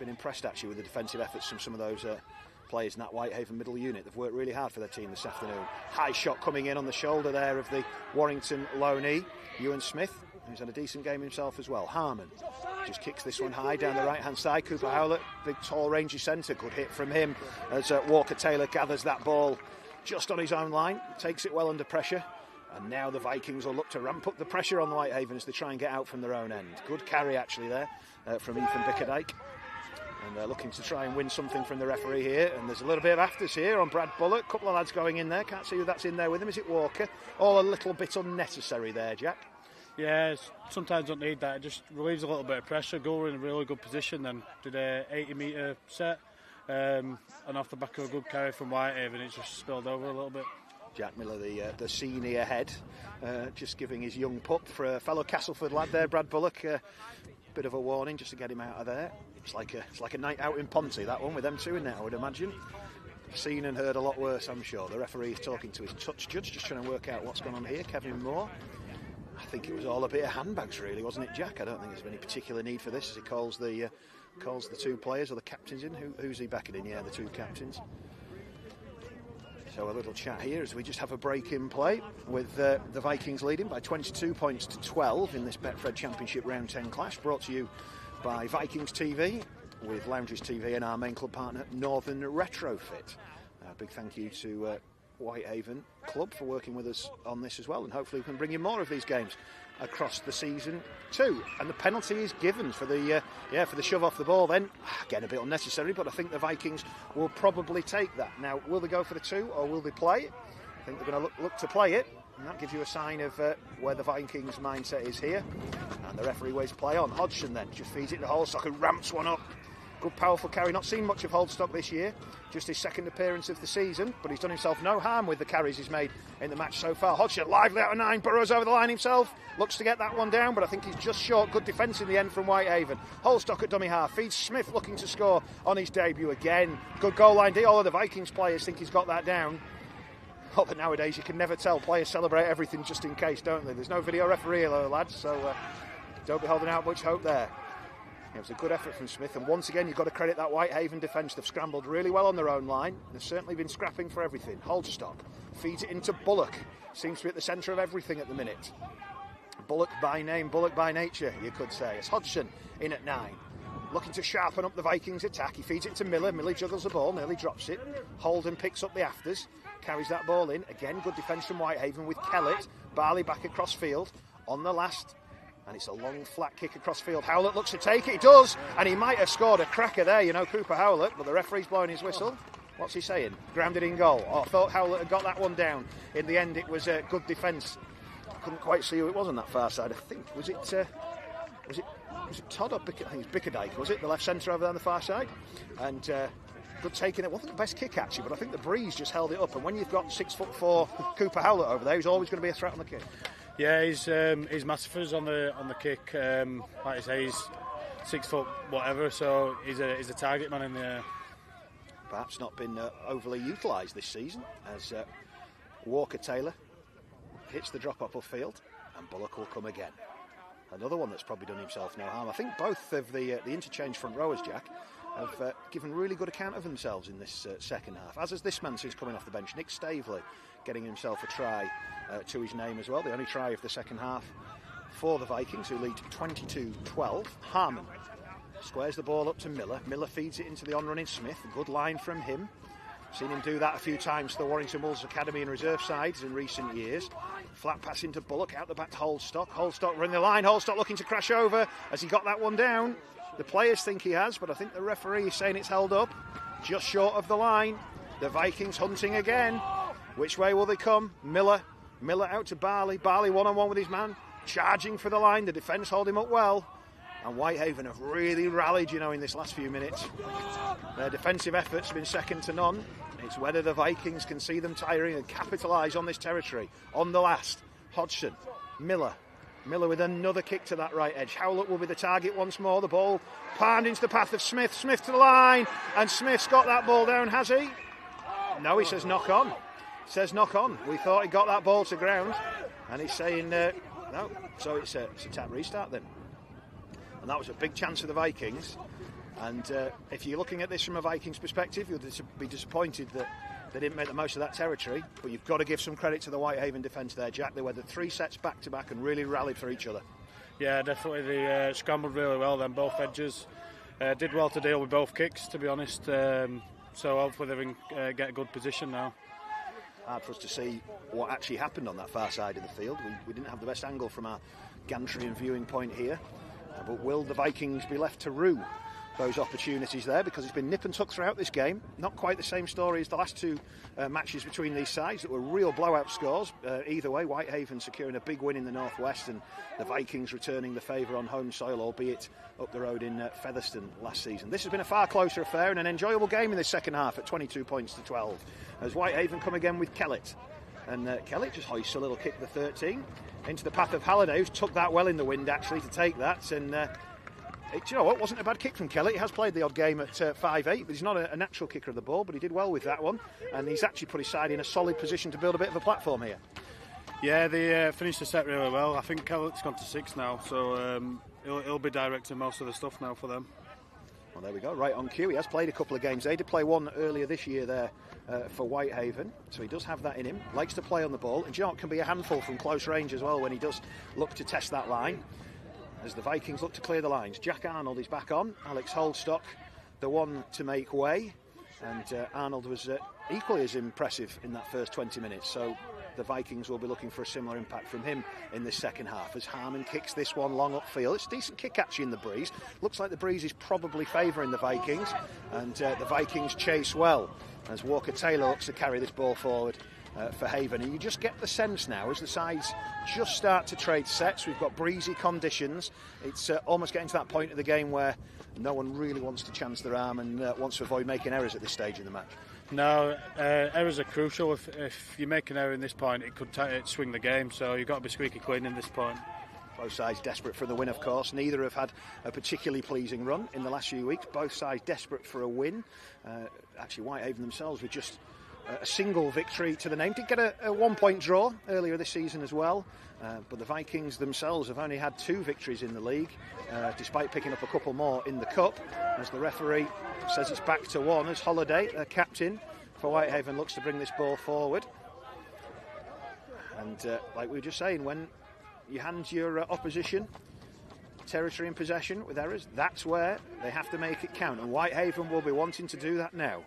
Been impressed actually with the defensive efforts from some of those players in that Whitehaven middle unit. They've worked really hard for their team this afternoon. High shot coming in on the shoulder there of the Warrington Loney. Ewan Smith, who's had a decent game himself as well. Harmon just kicks this one high down the right hand side. Cooper Howlett, big tall rangy centre, good hit from him as Walker Taylor gathers that ball just on his own line, takes it well under pressure, and now the Vikings will look to ramp up the pressure on Whitehaven as they try and get out from their own end. Good carry actually there from Ethan Bickerdike, and they're looking to try and win something from the referee here, and there's a little bit of afters here on Brad Bullock. Couple of lads going in there, can't see who that's in there with him. Is it Walker? All a little bit unnecessary there, Jack. Yeah, sometimes don't need that. It just relieves a little bit of pressure. Goole in a really good position, then did a 80-metre set, and off the back of a good carry from Whitehaven, it just spilled over a little bit. Jack Miller, the senior head, just giving his young pup for a fellow Castleford lad there, Brad Bullock. Bit of a warning just to get him out of there. It's like a night out in Ponte, that one, with them two in there, I would imagine. Seen and heard a lot worse, I'm sure. The referee is talking to his touch judge, just trying to work out what's going on here. Kevin Moore. I think it was all a bit of handbags, really, wasn't it, Jack? I don't think there's any particular need for this as he calls the two players or the captains in. Who's he backing in? Yeah, the two captains. So a little chat here as we just have a break in play with the Vikings leading by 22 points to 12 in this Betfred Championship Round 10 clash, brought to you by Vikings TV with Lounges TV and our main club partner Northern Retrofit. Big thank you to Whitehaven Club for working with us on this as well, and hopefully we can bring you more of these games across the season too. And the penalty is given for the shove off the ball then. Again, a bit unnecessary, but I think the Vikings will probably take that. Now, will they go for the 2 or will they play it? I think they're going to look to play it, and that gives you a sign of where the Vikings mindset is here. And the referee waits play on. Hodgson then just feeds it to Holstock, who ramps one up. Good powerful carry. Not seen much of Holdstock this year, just his second appearance of the season, but he's done himself no harm with the carries he's made in the match so far. Hodgson lively out of 9, burrows over the line himself, looks to get that one down, but I think he's just short. Good defence in the end from Whitehaven. Holdstock at dummy half, feeds Smith looking to score on his debut again. Good goal line D. All of the Vikings players think he's got that down. But nowadays you can never tell. Players celebrate everything just in case, don't they? There's no video referee though, lads, so don't be holding out much hope there. It was a good effort from Smith, and once again you've got to credit that Whitehaven defence. They've scrambled really well on their own line. They've certainly been scrapping for everything. Holdstock feeds it into Bullock. Seems to be at the centre of everything at the minute. Bullock by name, Bullock by nature, you could say. It's Hodgson in at 9. Looking to sharpen up the Vikings' attack. He feeds it to Miller. Miller juggles the ball, nearly drops it. Holden picks up the afters, carries that ball in. Again, good defence from Whitehaven with Kellett. Barley back across field on the last. And it's a long, flat kick across field. Howlett looks to take it. He does. And he might have scored a cracker there, you know, Cooper Howlett. But the referee's blowing his whistle. What's he saying? Grounded in goal. Oh, I thought Howlett had got that one down. In the end, it was a good defence. I couldn't quite see who it was on that far side. I think, was it Todd or Bickerdike? I think it was Bickerdike, was it? The left centre over there on the far side. And good taking it. Wasn't the best kick, actually, but I think the breeze just held it up. And when you've got 6'4" Cooper Howlett over there, he's always going to be a threat on the kick. Yeah, he's massive for us on the kick. Like I say, he's 6 foot whatever, so he's a target man in the air. Perhaps not been overly utilised this season, as Walker-Taylor hits the drop up upfield, and Bullock will come again. Another one that's probably done himself no harm. I think both of the interchange front rowers, Jack, have given really good account of themselves in this second half, as has this man since coming off the bench, Nick Staveley, getting himself a try to his name as well, the only try of the second half for the Vikings, who lead 22-12. Harmon squares the ball up to Miller. Miller feeds it into the on-running Smith. A good line from him. Seen him do that a few times for the Warrington Wolves Academy and reserve sides in recent years. Flat pass into Bullock, out the back to Holdstock. Holdstock running the line. Holdstock looking to crash over. Has he got that one down? The players think he has, but I think the referee is saying it's held up. Just short of the line. The Vikings hunting again. Which way will they come? Miller out to Barley. Barley one-on-one with his man. Charging for the line. The defence hold him up well. And Whitehaven have really rallied, in this last few minutes. Their defensive efforts have been second to none. It's whether the Vikings can see them tiring and capitalise on this territory. On the last, Hodgson, Miller with another kick to that right edge. Howlett will be the target once more. The ball palmed into the path of Smith. Smith to the line, and Smith's got that ball down, has he? No, he says knock on. We thought he got that ball to ground, and he's saying no. So it's a tap restart then. And that was a big chance for the Vikings. And if you're looking at this from a Vikings perspective, you'll be disappointed that they didn't make the most of that territory. But you've got to give some credit to the Whitehaven defence there, Jack. They weathered 3 sets back-to-back and really rallied for each other. Yeah, definitely. They scrambled really well then, both edges. Did well to deal with both kicks, to be honest. So hopefully they can get a good position now. Hard for us to see what actually happened on that far side of the field. We didn't have the best angle from our gantry and viewing point here. But will the Vikings be left to rue those opportunities there? Because it's been nip and tuck throughout this game. Not quite the same story as the last 2 matches between these sides that were real blowout scores. Either way, Whitehaven securing a big win in the northwest, and the Vikings returning the favour on home soil, albeit up the road in Featherstone last season. This has been a far closer affair and an enjoyable game in the second half at 22 points to 12. As Whitehaven come again with Kellett. And Kellett just hoists a little kick to the 13 into the path of Halliday, who's took that well in the wind actually to take that. And it wasn't a bad kick from Kellett. He has played the odd game at 5'8", but he's not a natural kicker of the ball, but he did well with that one. And he's actually put his side in a solid position to build a bit of a platform here. Yeah, they finished the set really well. I think Kellett's gone to 6 now, so he'll be directing most of the stuff now for them. Well, there we go, right on cue. He has played a couple of games. They did play one earlier this year there for Whitehaven, so he does have that in him. Likes to play on the ball, and can be a handful from close range as well when he does look to test that line. As the Vikings look to clear the lines, Jack Arnold is back on. Alex Holdstock, the one to make way, and Arnold was equally as impressive in that first 20 minutes. So the Vikings will be looking for a similar impact from him in this second half as Harmon kicks this one long upfield. It's a decent kick actually in the breeze. Looks like the breeze is probably favouring the Vikings, and the Vikings chase well as Walker-Taylor looks to carry this ball forward for Haven. And you just get the sense now as the sides just start to trade sets. We've got breezy conditions. It's almost getting to that point of the game where no one really wants to chance their arm and wants to avoid making errors at this stage in the match. No, errors are crucial. If you make an error in this point, it could swing the game, so you've got to be squeaky clean in this point. Both sides desperate for the win, of course. Neither have had a particularly pleasing run in the last few weeks. Both sides desperate for a win. Actually, Whitehaven themselves with just a single victory to the name. Did get a 1-point draw earlier this season as well, but the Vikings themselves have only had 2 victories in the league, despite picking up a couple more in the cup, as the referee says it's back to 1 as Holliday, captain for Whitehaven, looks to bring this ball forward. And like we were just saying, when you hand your opposition territory in possession with errors, that's where they have to make it count, and Whitehaven will be wanting to do that now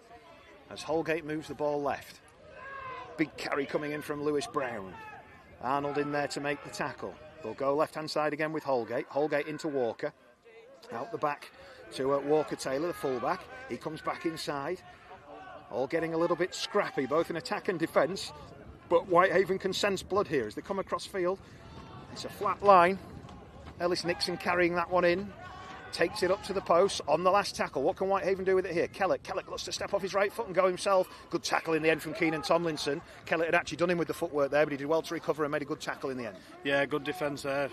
as Holgate moves the ball left. Big carry coming in from Lewis Brown. Arnold in there to make the tackle. They'll go left-hand side again with Holgate. Holgate into Walker. Out the back to Walker-Taylor, the fullback. He comes back inside. All getting a little bit scrappy, both in attack and defence. But Whitehaven can sense blood here as they come across field. It's a flat line. Ellis Nixon carrying that one in. Takes it up to the post on the last tackle. What can Whitehaven do with it here? Kellett looks to step off his right foot and go himself. Good tackle in the end from Keenan Tomlinson. Kellett had actually done him with the footwork there, but he did well to recover and made a good tackle in the end. Yeah, good defence there.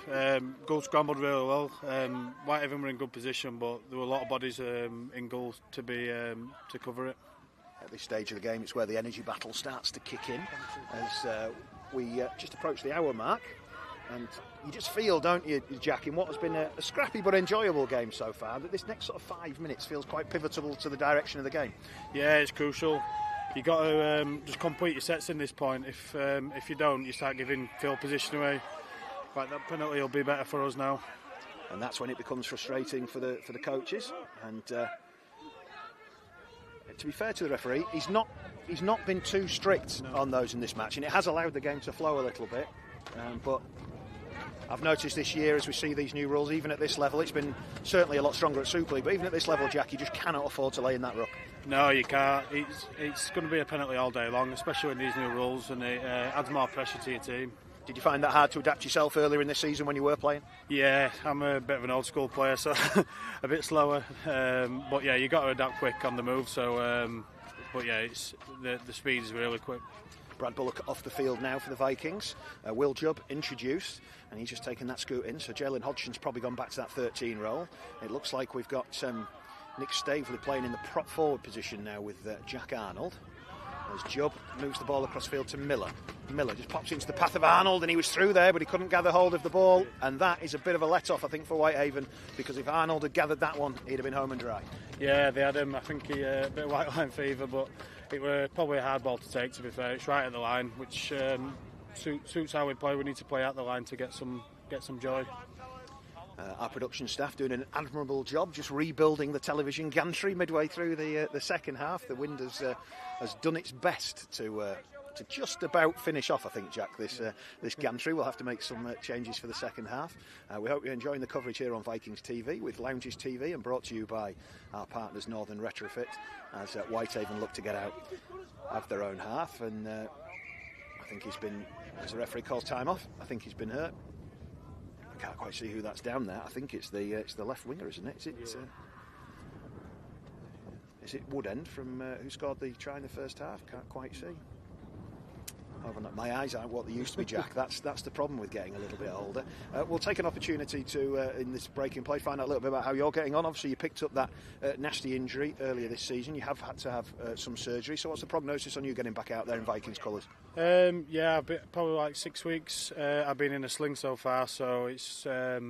Goole scrambled really well. Whitehaven were in good position, but there were a lot of bodies in goal to cover it. At this stage of the game, it's where the energy battle starts to kick in as we just approach the hour mark. And you just feel, don't you, Jack, in what has been a scrappy but enjoyable game so far, that this next sort of 5 minutes feels quite pivotal to the direction of the game. Yeah, it's crucial. You've got to just complete your sets in this point. If you don't, you start giving field position away. But that penalty will be better for us now. And that's when it becomes frustrating for the coaches. And to be fair to the referee, he's not been too strict on those in this match, and it has allowed the game to flow a little bit. But I've noticed this year, as we see these new rules, even at this level, it's been certainly a lot stronger at Super League, but even at this level, Jack, you just cannot afford to lay in that ruck. No, you can't. It's going to be a penalty all day long, especially with these new rules, and it adds more pressure to your team. Did you find that hard to adapt yourself earlier in this season when you were playing? Yeah, I'm a bit of an old school player, so a bit slower. But yeah, you've got to adapt quick on the move, so... but yeah, the speed is really quick. Brad Bullock off the field now for the Vikings. Will Jubb introduced, and he's just taken that scoot in. So Jalen Hodgson's probably gone back to that 13 role. It looks like we've got Nick Staveley playing in the prop forward position now with Jack Arnold. As Jubb moves the ball across field to Miller. Miller just pops into the path of Arnold, and he was through there, but he couldn't gather hold of the ball. And that is a bit of a let-off, I think, for Whitehaven, because if Arnold had gathered that one, he'd have been home and dry. Yeah, they had him. I think he a bit of white line fever, but it was probably a hard ball to take, to be fair. It's right at the line, which suits how we play. We need to play at the line to get some joy. Our production staff doing an admirable job just rebuilding the television gantry midway through the second half. The wind has done its best to just about finish off, I think, Jack, this gantry. We'll have to make some changes for the second half. We hope you're enjoying the coverage here on Vikings TV with Lounges TV, and brought to you by our partners Northern Retrofit, as Whitehaven look to get out of their own half. And I think he's been, as the referee calls time off, I think he's been hurt. I can't quite see who that's down there. I think it's the left winger, isn't it? Is it Woodend from who scored the try in the first half? Can't quite see. My eyes aren't what they used to be, Jack. That's the problem with getting a little bit older. We'll take an opportunity to, in this break in play, find out a little bit about how you're getting on. Obviously, you picked up that nasty injury earlier this season. You have had to have some surgery. So what's the prognosis on you getting back out there in Vikings colours? Yeah, probably like 6 weeks. I've been in a sling so far, so it's a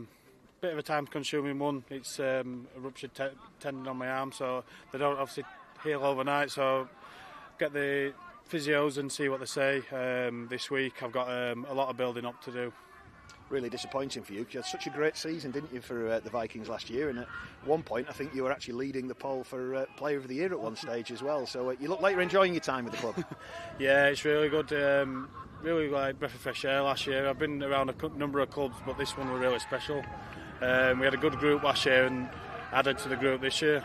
bit of a time-consuming one. It's a ruptured tendon on my arm, so they don't obviously heal overnight. So get the physios and see what they say. This week I've got a lot of building up to do. Really disappointing for you. You had such a great season, didn't you, for the Vikings last year, and at one point I think you were actually leading the poll for Player of the Year at one stage as well, so you look like you're enjoying your time with the club. Yeah, it's really good. Really like breath of fresh air last year. I've been around a number of clubs, but this one was really special. We had a good group last year and added to the group this year.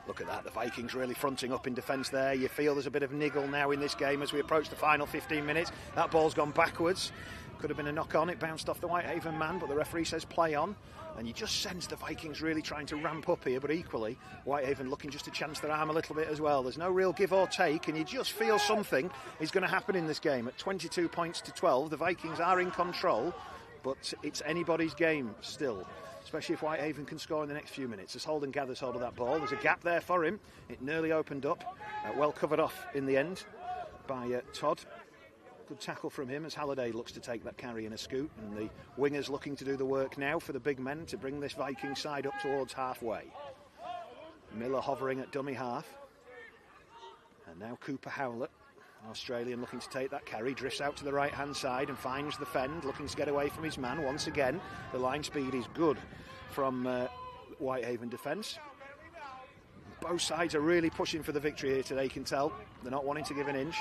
Look at that, the Vikings really fronting up in defence there. You feel there's a bit of niggle now in this game as we approach the final 15 minutes. That ball's gone backwards. Could have been a knock on, it bounced off the Whitehaven man, but the referee says play on. And you just sense the Vikings really trying to ramp up here, but equally Whitehaven looking just to chance their arm a little bit as well. There's no real give or take, and you just feel something is going to happen in this game. At 22 points to 12, the Vikings are in control, but it's anybody's game still, especially if Whitehaven can score in the next few minutes. As Holden gathers hold of that ball, there's a gap there for him. It nearly opened up, well covered off in the end by Todd. Good tackle from him as Halliday looks to take that carry in a scoot, and the wingers looking to do the work now for the big men to bring this Viking side up towards halfway. Miller hovering at dummy half, and now Cooper Howlett, Australian, looking to take that carry, drifts out to the right hand side and finds the fend, looking to get away from his man once again. The line speed is good from Whitehaven defence. Both sides are really pushing for the victory here today, you can tell. They're not wanting to give an inch.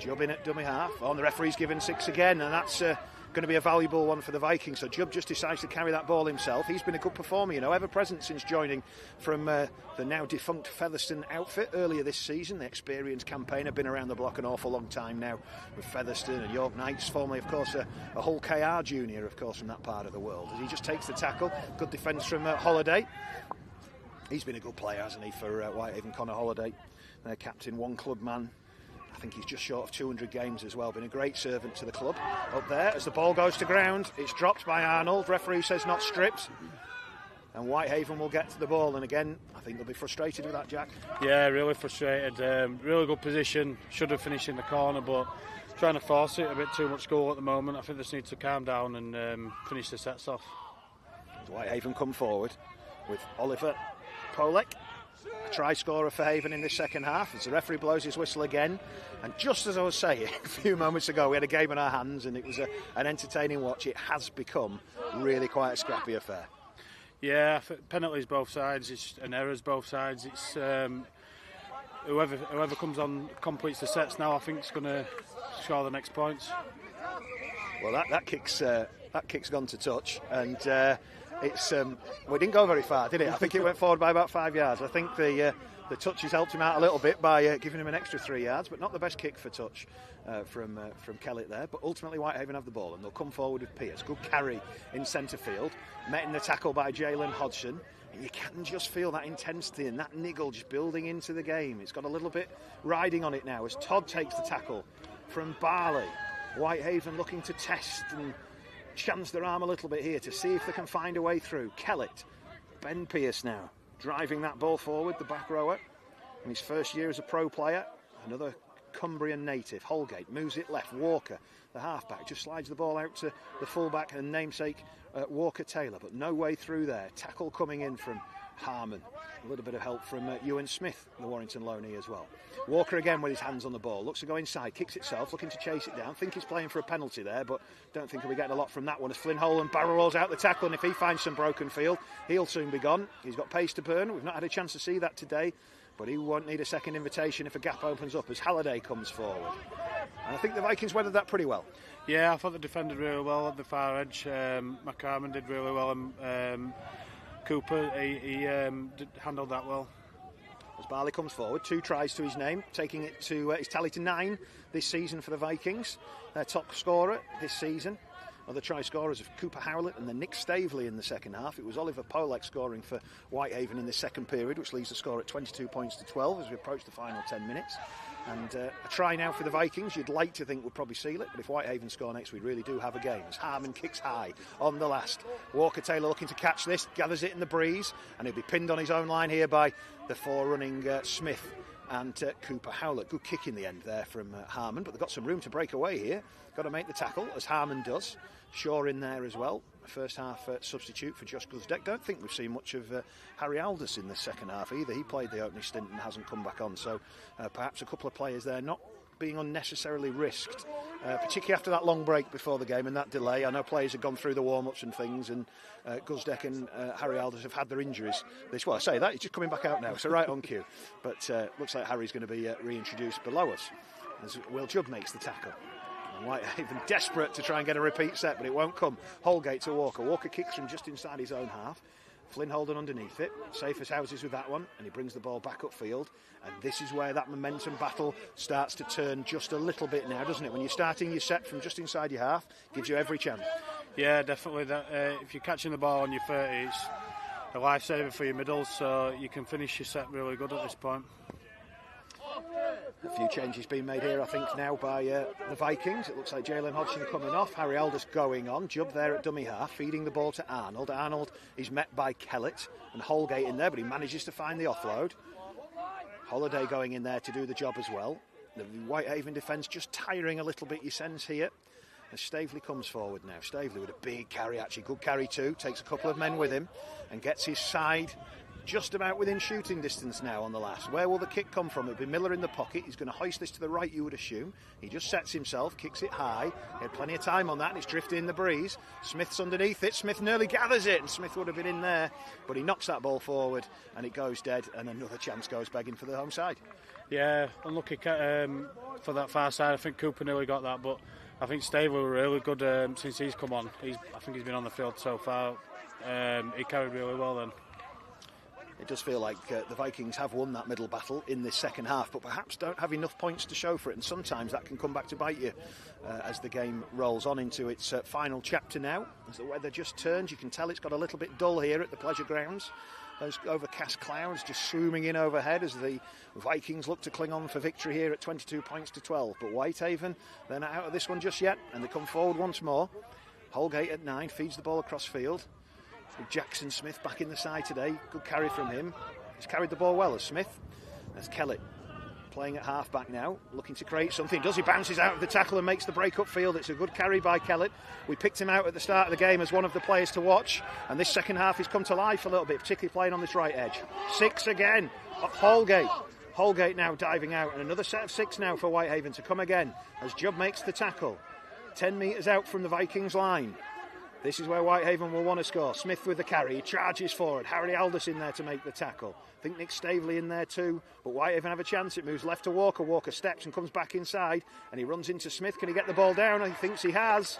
Jubb in at dummy half. Oh, and the referee's given 6 again, and that's going to be a valuable one for the Vikings. So Jubb just decides to carry that ball himself. He's been a good performer, you know, ever present since joining from the now defunct Featherstone outfit earlier this season. The experienced campaigner, been around the block an awful long time now with Featherstone and York Knights, formerly, of course, a Hull KR junior, of course, from that part of the world. As he just takes the tackle, good defence from Holiday. He's been a good player, hasn't he, for Whitehaven, Connor Holiday, their captain, one club man. I think he's just short of 200 games as well. Been a great servant to the club. Up there, as the ball goes to ground, it's dropped by Arnold. Referee says not stripped. and Whitehaven will get to the ball. And again, I think they'll be frustrated with that, Jack. Yeah, really frustrated. Really good position. Should have finished in the corner, but trying to force it a bit too much goal at the moment. I think they just need to calm down and finish the sets off. Whitehaven come forward with Oliver Polek, a try scorer for Haven in this second half, as the referee blows his whistle again. And just as I was saying a few moments ago, we had a game in our hands and it was an entertaining watch. It has become really quite a scrappy affair. Yeah, penalties both sides, and errors both sides. It's whoever comes on completes the sets now, I think, is going to score the next points. Well, that kick's gone to touch, and it's we didn't go very far, did it? I think it went forward by about 5 yards. I think the touches helped him out a little bit by giving him an extra 3 yards, but not the best kick for touch from Kellett there. But ultimately Whitehaven have the ball and they'll come forward with Pierce. Good carry in centre field, met in the tackle by Jalen Hodgson. And you can just feel that intensity and that niggle just building into the game. It's got a little bit riding on it now as Todd takes the tackle from Barley. Whitehaven looking to test and chance their arm a little bit here to see if they can find a way through. Kellett, Ben Pierce now driving that ball forward, the back rower in his first year as a pro player. Another Cumbrian native. Holgate moves it left. Walker, the halfback, just slides the ball out to the fullback and namesake Walker Taylor, but no way through there. Tackle coming in from Harmon. A little bit of help from Ewan Smith, the Warrington loanee as well. Walker again with his hands on the ball, looks to go inside, kicks itself, looking to chase it down. Think he's playing for a penalty there, but don't think he'll be getting a lot from that one as Flynn Holland barrel rolls out the tackle, and if he finds some broken field, he'll soon be gone. He's got pace to burn. We've not had a chance to see that today, but he won't need a second invitation if a gap opens up as Halliday comes forward. And I think the Vikings weathered that pretty well. Yeah, I thought they defended really well at the far edge. McCarman did really well, and Cooper, he handled that well. As Barley comes forward, 2 tries to his name, taking it to his tally to 9 this season for the Vikings. Their top scorer this season. Other try scorers of Cooper Howlett and then Nick Stavely in the second half. It was Oliver Polek scoring for Whitehaven in the second period, which leaves the score at 22 points to 12 as we approach the final 10 minutes. And a try now for the Vikings. You'd like to think would probably seal it, but if Whitehaven score next, we really do have a game. As Harmon kicks high on the last. Walker Taylor looking to catch this, gathers it in the breeze, and he'll be pinned on his own line here by the 4 running Smith and Cooper Howlett. Good kick in the end there from Harmon, but they've got some room to break away here. Got to make the tackle, as Harmon does. Shaw in there as well. First half substitute for Josh Guzdeck. Don't think we've seen much of Harry Aldous in the second half either. He played the opening stint and hasn't come back on, so perhaps a couple of players there not being unnecessarily risked, particularly after that long break before the game and that delay. I know players have gone through the warm-ups and things, and Guzdeck and Harry Aldous have had their injuries. I say that, he's just coming back out now, so right on cue. But looks like Harry's going to be reintroduced below us as Will Judd makes the tackle. Whitehaven desperate to try and get a repeat set, but it won't come. Holgate to Walker. Walker kicks from just inside his own half. Flynn Holden underneath it. Safe as houses with that one, and he brings the ball back upfield. And this is where that momentum battle starts to turn just a little bit now, doesn't it? When you're starting your set from just inside your half, gives you every chance. Yeah, definitely. That if you're catching the ball on your 30, it's a lifesaver for your middles, so you can finish your set really good at this point. A few changes being made here, I think, now by the Vikings. It looks like Jalen Hodgson coming off, Harry Aldous going on, Jubb there at dummy half, feeding the ball to Arnold. Arnold is met by Kellett and Holgate in there, but he manages to find the offload. Holiday going in there to do the job as well. The Whitehaven defence just tiring a little bit, you sense here, as Stavely comes forward now. Stavely with a big carry, actually, good carry too, takes a couple of men with him and gets his side just about within shooting distance now on the last. Where will the kick come from? It'll be Miller in the pocket. He's going to hoist this to the right, you would assume. He just sets himself, kicks it high. He had plenty of time on that, and it's drifting in the breeze. Smith's underneath it. Smith nearly gathers it, and Smith would have been in there, but he knocks that ball forward, and it goes dead, and another chance goes begging for the home side. Yeah, unlucky for that far side. I think Cooper nearly got that, but I think Stavely were really good since he's come on. I think he's been on the field so far. He carried really well then. It does feel like the Vikings have won that middle battle in this second half, but perhaps don't have enough points to show for it, and sometimes that can come back to bite you as the game rolls on into its final chapter now. As the weather just turns, you can tell it's got a little bit dull here at the pleasure grounds. Those overcast clouds just swooming in overhead as the Vikings look to cling on for victory here at 22 points to 12. But Whitehaven, they're not out of this one just yet, and they come forward once more. Holgate at 9 feeds the ball across field. Jackson Smith back in the side today. Good carry from him. He's carried the ball well as Smith. There's Kellett playing at half-back now, looking to create something. Does he? Bounces out of the tackle and makes the break upfield. It's a good carry by Kellett. We picked him out at the start of the game as one of the players to watch, and this second half he's come to life a little bit, particularly playing on this right edge. 6 again. Holgate. Holgate now diving out, and another set of 6 now for Whitehaven to come again as Jubb makes the tackle. 10 metres out from the Vikings line. This is where Whitehaven will want to score. Smith with the carry, he charges forward. Harry Aldous in there to make the tackle. I think Nick Stavely in there too, but Whitehaven have a chance. It moves left to Walker. Walker steps and comes back inside, and he runs into Smith. Can he get the ball down? He thinks he has.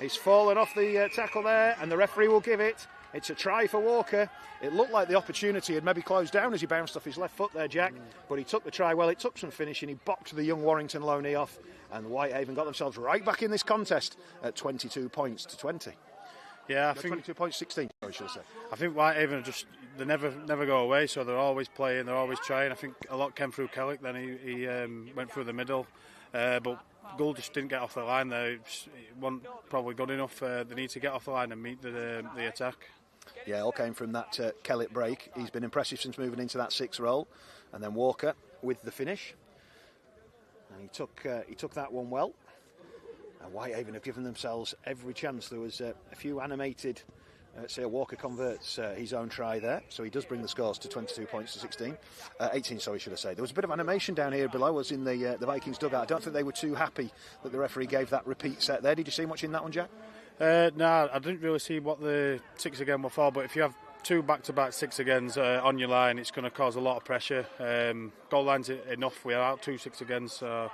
He's fallen off the tackle there, and the referee will give it. It's a try for Walker. It looked like the opportunity had maybe closed down as he bounced off his left foot there, Jack, but he took the try well. It took some finishing. He boxed the young Warrington loanee off, and Whitehaven got themselves right back in this contest at 22 points to 20. Yeah, I think 22 points, 16. I should say. I think Whitehaven they never go away, so they're always playing, they're always trying. I think a lot came through Kellett, then he went through the middle, but Goole just didn't get off the line there. It wasn't probably good enough. They need to get off the line and meet the attack. Yeah, all came from that Kellett break. He's been impressive since moving into that 6 role, and then Walker with the finish, and he took that one well. Whitehaven have given themselves every chance. There was a few animated, say Walker converts his own try there, so he does bring the scores to 22 points to 18, sorry, should I say. There was a bit of animation down here below us in the Vikings dugout. I don't think they were too happy that the referee gave that repeat set there. Did you see much in that one, Jack? No, I didn't really see what the 6 again were for, but if you have 2 back-to-back 6 agains on your line, it's going to cause a lot of pressure. Goal line's enough. We are out 2 6 agains, so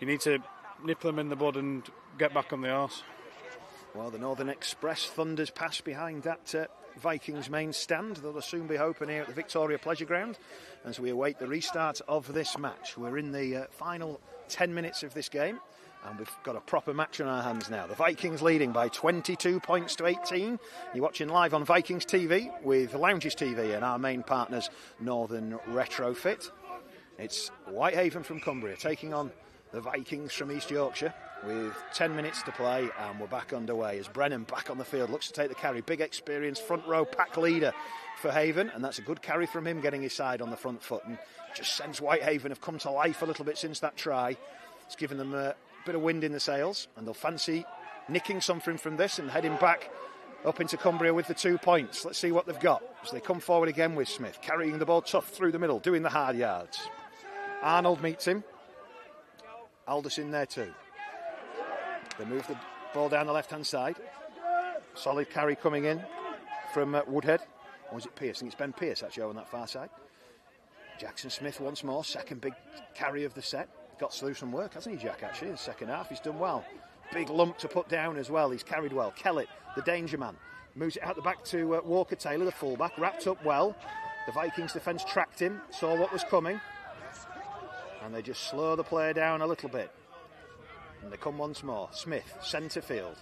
you need to nip them in the bud and get back on the arse. Well, the Northern Express thunders past behind that Vikings main stand. They'll soon be open here at the Victoria Pleasure Ground as we await the restart of this match. We're in the final 10 minutes of this game, and we've got a proper match on our hands now. The Vikings leading by 22 points to 18. You're watching live on Vikings TV with Lounges TV and our main partners, Northern Retrofit. It's Whitehaven from Cumbria taking on the Vikings from East Yorkshire with 10 minutes to play, and we're back underway as Brennan back on the field looks to take the carry. Big experience, front row pack leader for Haven, and that's a good carry from him, getting his side on the front foot, and just sense Whitehaven have come to life a little bit since that try. It's given them a bit of wind in the sails, and they'll fancy nicking something from this and heading back up into Cumbria with the 2 points. Let's see what they've got as they come forward again with Smith, carrying the ball tough through the middle, doing the hard yards. Arnold meets him. Aldous in there too. They move the ball down the left-hand side. Solid carry coming in from Woodhead. Or was it Pearce? I think it's Ben Pearce actually on that far side. Jackson Smith once more, second big carry of the set. Got through some work, hasn't he, Jack, actually, in the second half. He's done well. Big lump to put down as well. He's carried well. Kellett, the danger man, moves it out the back to Walker Taylor, the fullback. Wrapped up well. The Vikings defence tracked him, saw what was coming, and they just slow the play down a little bit. And they come once more. Smith, centre field.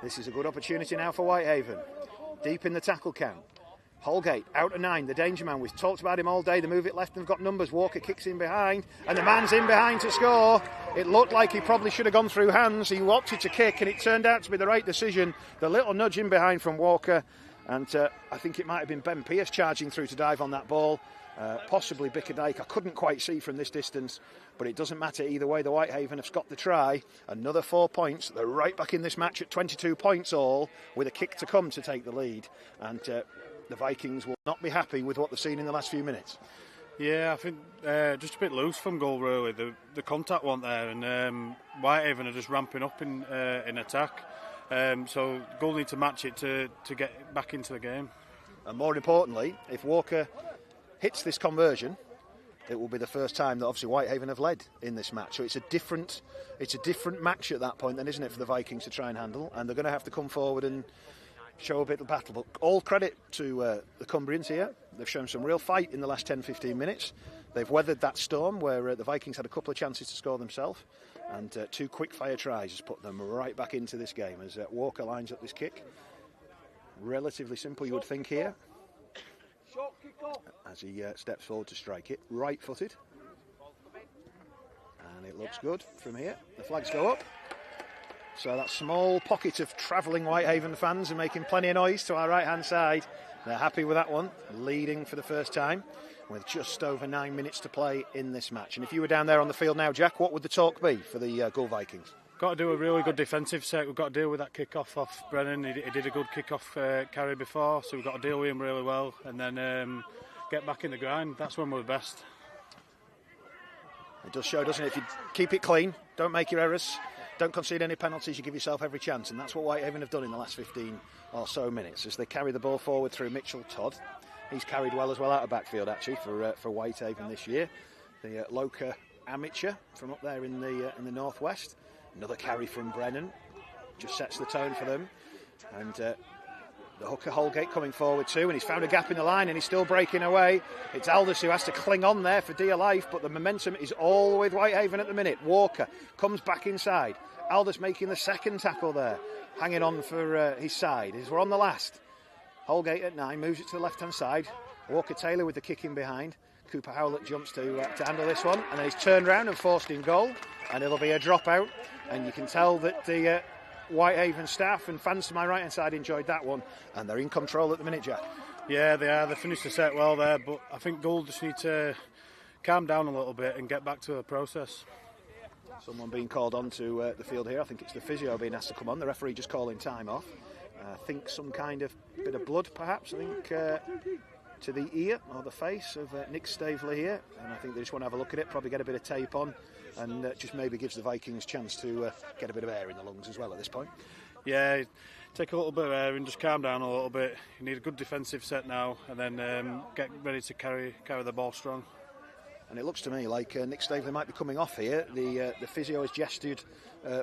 This is a good opportunity now for Whitehaven. Deep in the tackle count. Holgate, out of 9, the danger man. We've talked about him all day. They move it left and they've got numbers. Walker kicks in behind, and the man's in behind to score. It looked like he probably should have gone through hands. He opted to kick, and it turned out to be the right decision. The little nudge in behind from Walker, and I think it might have been Ben Pearce charging through to dive on that ball. Possibly Bickerdike. I couldn't quite see from this distance, but it doesn't matter either way. The Whitehaven have got the try. Another 4 points. They're right back in this match at 22 points all, with a kick to come to take the lead. And the Vikings will not be happy with what they've seen in the last few minutes. Yeah, I think just a bit loose from Goole, really. The contact wasn't there, and Whitehaven are just ramping up in attack. So Goole need to match it to get back into the game. And more importantly, if Walker hits this conversion, it will be the first time that obviously Whitehaven have led in this match. So it's a different match at that point then, isn't it, for the Vikings to try and handle, and they're going to have to come forward and show a bit of battle. But all credit to the Cumbrians here. They've shown some real fight in the last 10-15 minutes. They've weathered that storm where the Vikings had a couple of chances to score themselves, and 2 quick fire tries has put them right back into this game as Walker lines up this kick. Relatively simple, you would think, here, as he steps forward to strike it, right-footed, and it looks good from here. The flags go up, So that small pocket of travelling Whitehaven fans are making plenty of noise to our right-hand side. They're happy with that one, leading for the first time with just over 9 minutes to play in this match. And if you were down there on the field now, Jack, what would the talk be for the Goole Vikings? Got to do a really good defensive set. We've got to deal with that kick-off off Brennan. He did a good kick-off carry before, so we've got to deal with him really well and then get back in the grind. That's when we're best. It does show, doesn't it? If you keep it clean, don't make your errors, don't concede any penalties, you give yourself every chance. And that's what Whitehaven have done in the last 15 or so minutes as they carry the ball forward through Mitchell Todd. He's carried well as well out of backfield, actually, for Whitehaven this year. The local amateur from up there in the northwest. Another carry from Brennan, just sets the tone for them. And the hooker Holgate coming forward too, and he's found a gap in the line and he's still breaking away. It's Aldous who has to cling on there for dear life, but the momentum is all with Whitehaven at the minute. Walker comes back inside. Aldous making the second tackle there, hanging on for his side as we're on the last. Holgate at 9 moves it to the left-hand side. Walker Taylor with the kick in behind. Cooper Howlett jumps to handle this one, and then he's turned round and forced in goal, and it'll be a dropout. And you can tell that the Whitehaven staff and fans to my right-hand side enjoyed that one, and they're in control at the minute, Jack. Yeah, they are. They finished the set well there, but I think Goole just need to calm down a little bit and get back to the process. Someone being called onto the field here. I think it's the physio being asked to come on. The referee just calling time off. I think some kind of bit of blood, perhaps. I think to the ear or the face of Nick Staveley here, and I think they just want to have a look at it, probably get a bit of tape on, and just maybe gives the Vikings a chance to get a bit of air in the lungs as well at this point. Yeah, take a little bit of air and just calm down a little bit. You need a good defensive set now, and then get ready to carry the ball strong. And it looks to me like Nick Staveley might be coming off here. The physio has gestured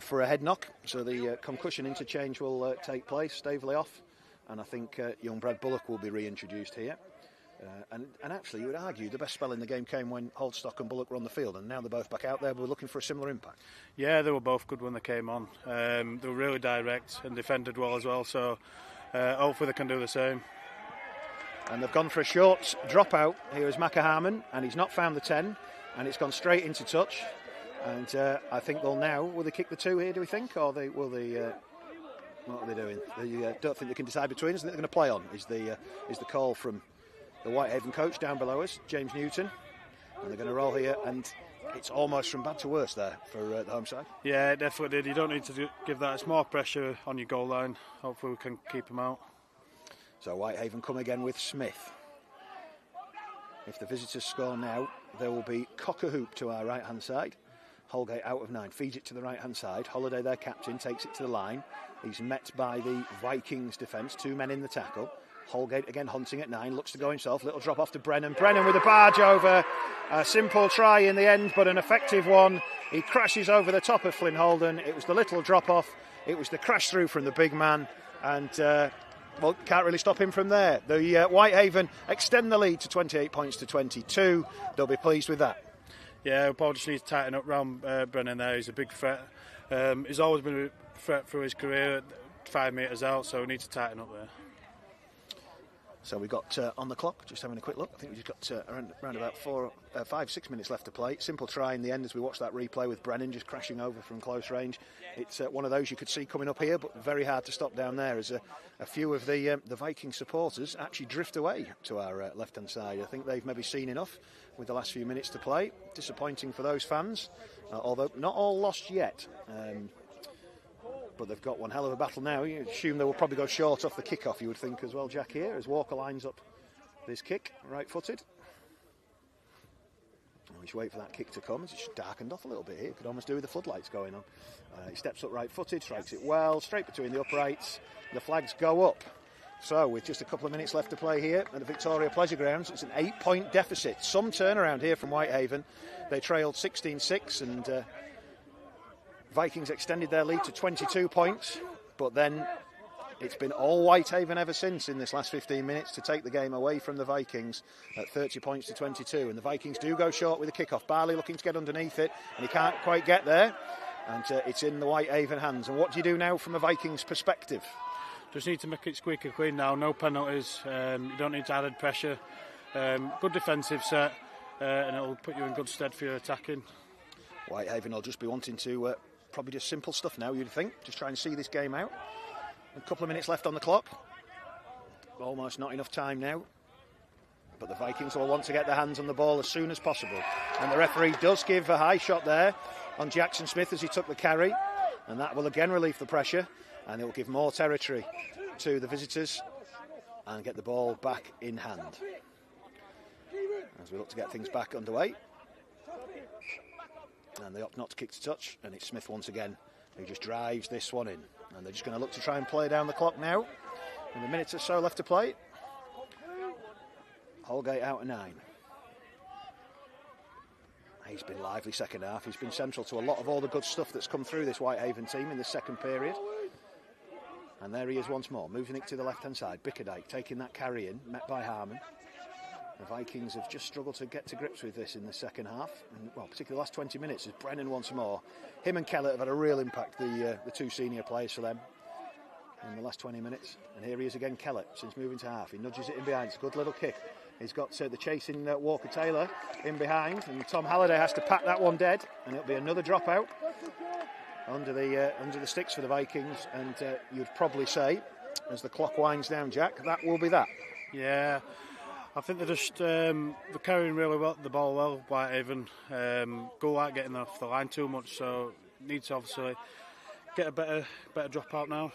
for a head knock, so the concussion interchange will take place. Staveley off, and I think young Brad Bullock will be reintroduced here. And actually, you would argue the best spell in the game came when Holdstock and Bullock were on the field, and now they're both back out there. We're looking for a similar impact. Yeah, they were both good when they came on. They were really direct and defended well as well, so hopefully they can do the same. And they've gone for a short dropout. Here is Maccaharman, and he's not found the 10, and it's gone straight into touch. And I think they'll now, will they kick the 2 here, do we think, or will they? What are they doing? They don't think they can decide between us. I think they're going to play on. Is the call from the Whitehaven coach down below us, James Newton, and they're going to roll here, and it's almost from bad to worse there for the home side. Yeah, it definitely did. You don't need to give that. It's more pressure on your goal line. Hopefully we can keep them out. So Whitehaven come again with Smith. If the visitors score now, there will be cock-a-hoop to our right-hand side. Holgate out of 9, feeds it to the right-hand side. Holiday, their captain, takes it to the line. He's met by the Vikings defence, 2 men in the tackle. Holgate again hunting at 9, looks to go himself, little drop off to Brennan. Brennan with a barge over, a simple try in the end, but an effective one. He crashes over the top of Flynn Holden. It was the little drop off, it was the crash through from the big man, and well, can't really stop him from there. The Whitehaven extend the lead to 28 points to 22. They'll be pleased with that. Yeah, we'll probably just need to tighten up round Brennan there. He's a big threat. He's always been a threat through his career, 5 metres out, so we need to tighten up there. So we've got on the clock, just having a quick look, I think we've just got around about 5-6 minutes left to play. Simple try in the end as we watch that replay with Brennan just crashing over from close range. It's one of those you could see coming up here, but very hard to stop down there as a few of the Viking supporters actually drift away to our left-hand side. I think they've maybe seen enough with the last few minutes to play. Disappointing for those fans, although not all lost yet. But they've got one hell of a battle now. You assume they will probably go short off the kick-off, you would think as well, Jack, here, as Walker lines up this kick, right-footed. And we just wait for that kick to come. It's just darkened off a little bit here. Could almost do with the floodlights going on. He steps up right-footed, strikes it well, straight between the uprights. The flags go up. So, with just a couple of minutes left to play here at the Victoria Pleasure Grounds, it's an 8-point deficit. Some turnaround here from Whitehaven. They trailed 16-6 and Vikings extended their lead to 22 points, but then it's been all Whitehaven ever since in this last 15 minutes to take the game away from the Vikings at 30 points to 22. And the Vikings do go short with a kick-off. Barley looking to get underneath it, and he can't quite get there. And it's in the Whitehaven hands. And what do you do now from a Vikings perspective? Just need to make it squeaky clean now. No penalties. You don't need to add pressure. Good defensive set, and it'll put you in good stead for your attacking. Whitehaven will just be wanting to Probably just simple stuff now, you'd think. Just try and see this game out. A couple of minutes left on the clock. Almost not enough time now. But the Vikings will want to get their hands on the ball as soon as possible. And the referee does give a high shot there on Jackson Smith as he took the carry. And that will again relieve the pressure. And it will give more territory to the visitors and get the ball back in hand. As we look to get things back underway. And they opt not to kick to touch. And it's Smith once again who just drives this one in. And they're just going to look to try and play down the clock now. In the minutes or so left to play. Holgate out of 9. He's been lively second half. He's been central to a lot of all the good stuff that's come through this Whitehaven team in the second period. And there he is once more, moving it to the left-hand side. Bickerdike taking that carry in, met by Harmon. The Vikings have just struggled to get to grips with this in the second half. And, well, particularly the last 20 minutes as Brennan once more. Him and Kellett have had a real impact, the two senior players for them in the last 20 minutes. And here he is again, Kellett, since moving to half. He nudges it in behind. It's a good little kick. He's got the chasing Walker-Taylor in behind, and Tom Halliday has to pat that one dead, and it'll be another dropout under the sticks for the Vikings. And you'd probably say, as the clock winds down, Jack, that will be that. Yeah, I think they're just they're carrying really well the ball well. Whitehaven Goole aren't getting off the line too much, so need to obviously get a better dropout now.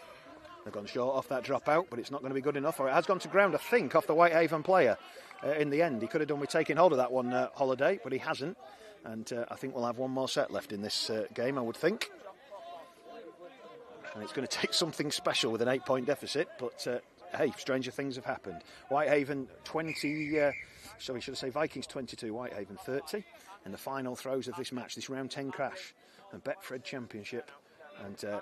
They've gone short off that dropout, but it's not going to be good enough. Or it has gone to ground, I think, off the Whitehaven player in the end. He could have done with taking hold of that one, Holiday, but he hasn't. And I think we'll have one more set left in this game, I would think. And it's going to take something special with an 8-point deficit, but hey, stranger things have happened. Whitehaven 20, Vikings 22, Whitehaven 30. In the final throws of this match, this round 10 crash, and Betfred Championship. And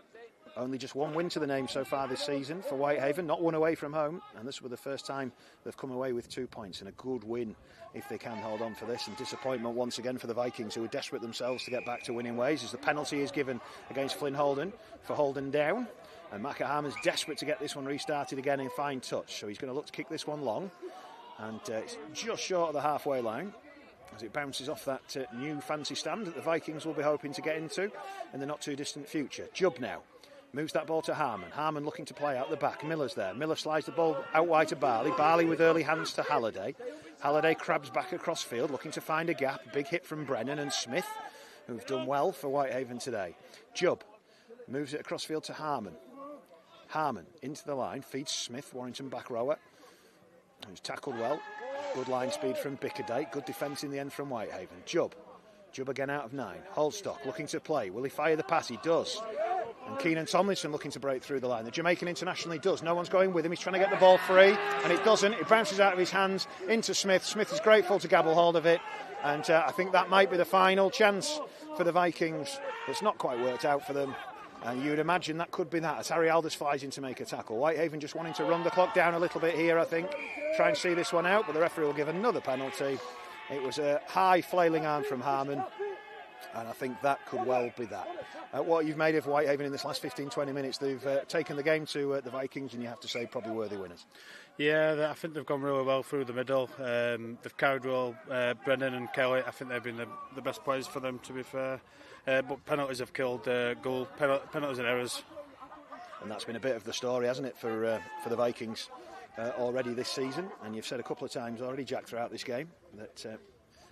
only just one win to the name so far this season for Whitehaven, not one away from home, and this was the first time they've come away with 2 points, and a good win if they can hold on for this. And disappointment once again for the Vikings, who are desperate themselves to get back to winning ways, as the penalty is given against Flynn Holden for Holden down, and Macahama's desperate to get this one restarted again in fine touch, so he's going to look to kick this one long, and it's just short of the halfway line as it bounces off that new fancy stand that the Vikings will be hoping to get into in the not too distant future. Jubb now moves that ball to Harmon. Harmon looking to play out the back. Miller's there. Miller slides the ball out wide to Barley. Barley with early hands to Halliday. Halliday crabs back across field, looking to find a gap. Big hit from Brennan and Smith, who've done well for Whitehaven today. Jubb moves it across field to Harmon. Harmon into the line, feeds Smith, Warrington back rower, who's tackled well. Good line speed from Bickerdike. Good defence in the end from Whitehaven. Jubb again out of 9. Holdstock looking to play. Will he fire the pass? He does. And Keenan Tomlinson looking to break through the line. The Jamaican international, he does. No one's going with him. He's trying to get the ball free, and it doesn't. It bounces out of his hands into Smith. Smith is grateful to gabble hold of it, and I think that might be the final chance for the Vikings. It's not quite worked out for them, and you'd imagine that could be that, as Harry Alders flies in to make a tackle. Whitehaven just wanting to run the clock down a little bit here, I think. Try and see this one out, but the referee will give another penalty. It was a high flailing arm from Harmon, and I think that could well be that. What you've made of Whitehaven in this last 15-20 minutes, they've taken the game to the Vikings, and you have to say probably worthy winners. Yeah, I think they've gone really well through the middle. They've carried well. Brennan and Kelly, I think they've been the best players for them, to be fair. But penalties have killed Goole. Penalties and errors. And that's been a bit of the story, hasn't it, for the Vikings already this season. And you've said a couple of times already, Jack, throughout this game, that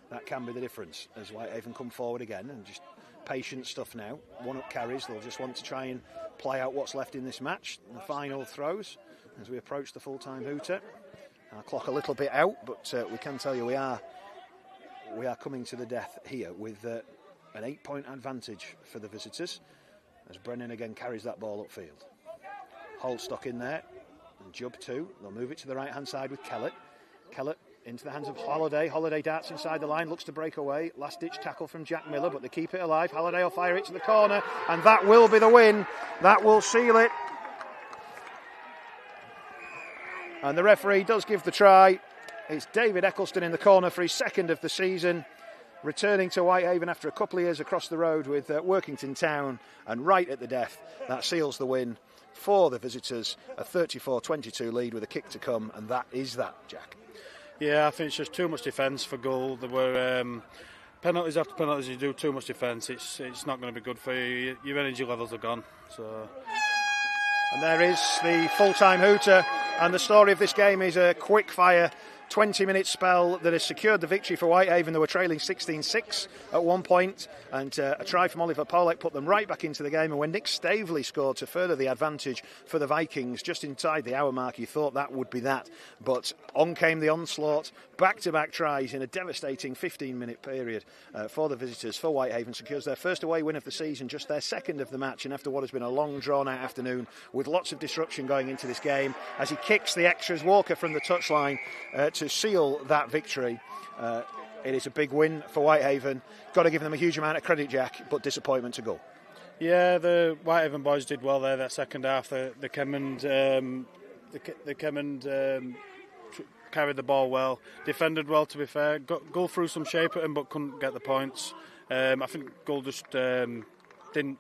that can be the difference as Whitehaven come forward again, and just patient stuff now. One-up carries, they'll just want to try and play out what's left in this match. The final throws as we approach the full-time hooter. Our clock a little bit out, but we can tell you we are coming to the death here with an 8-point advantage for the visitors, as Brennan again carries that ball upfield. Holdstock in there, and Jubb too. They'll move it to the right-hand side with Kellett. Kellett into the hands of Holiday. Holiday darts inside the line, looks to break away. Last-ditch tackle from Jack Miller, but they keep it alive. Holiday will fire it to the corner, and that will be the win. That will seal it. And the referee does give the try. It's David Eccleston in the corner for his second of the season, returning to Whitehaven after a couple of years across the road with Workington Town, and right at the death, that seals the win for the visitors. A 34-22 lead with a kick to come, and that is that, Jack. Yeah, I think it's just too much defence for Goole. They were penalties after penalties, you do too much defence, it's not going to be good for you. Your energy levels are gone. So. And there is the full-time hooter, and the story of this game is a quick-fire 20-minute spell that has secured the victory for Whitehaven. They were trailing 16-6 at one point, and a try from Oliver Polek put them right back into the game. And when Nick Staveley scored to further the advantage for the Vikings just inside the hour mark, you thought that would be that. But on came the onslaught, back-to-back tries in a devastating 15-minute period for the visitors. For Whitehaven secures their first away win of the season, just their second of the match, and after what has been a long, drawn-out afternoon with lots of disruption going into this game, as he kicks the extras Walker from the touchline to seal that victory. It is a big win for Whitehaven. Got to give them a huge amount of credit, Jack, but disappointment to Goole. Yeah, the Whitehaven boys did well there that second half. They came and carried the ball well, defended well, to be fair. Goole threw some shape at him but couldn't get the points. I think Goole just didn't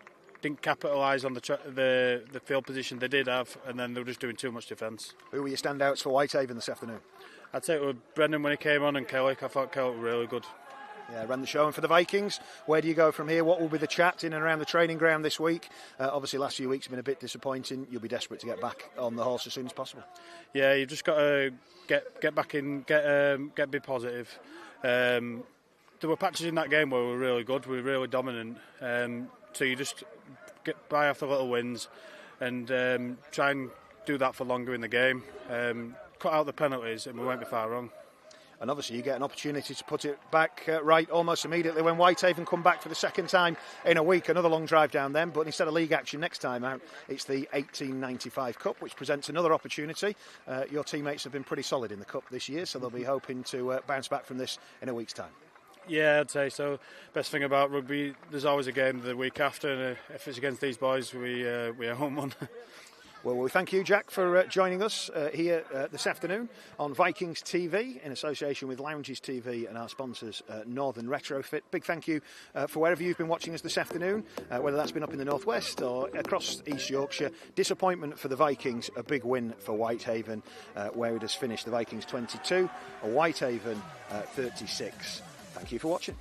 capitalise on the field position they did have, and then they were just doing too much defence. Who were your standouts for Whitehaven this afternoon? I'd say it was Brendan when he came on, and Kellick. I thought Kellick was really good. Yeah, ran the show. And for the Vikings, where do you go from here? What will be the chat in and around the training ground this week? Obviously, last few weeks have been a bit disappointing. You'll be desperate to get back on the horse as soon as possible. Yeah, you've just got to get back in, get be positive. There were patches in that game where we were really good, we were really dominant. So you just get by after little wins and try and do that for longer in the game. Cut out the penalties and we won't be far wrong. And obviously you get an opportunity to put it back right almost immediately when Whitehaven come back for the second time in a week. Another long drive down them, but instead of league action next time out, it's the 1895 Cup, which presents another opportunity. Your teammates have been pretty solid in the Cup this year, so they'll be hoping to bounce back from this in a week's time. Yeah, I'd say so. Best thing about rugby, there's always a game the week after, and if it's against these boys, we are home one. Well, we thank you, Jack, for joining us here this afternoon on Vikings TV in association with Lounges TV and our sponsors, Northern Retrofit. Big thank you for wherever you've been watching us this afternoon, whether that's been up in the northwest or across East Yorkshire. Disappointment for the Vikings, a big win for Whitehaven, where it has finished the Vikings 22, Whitehaven 36. Thank you for watching.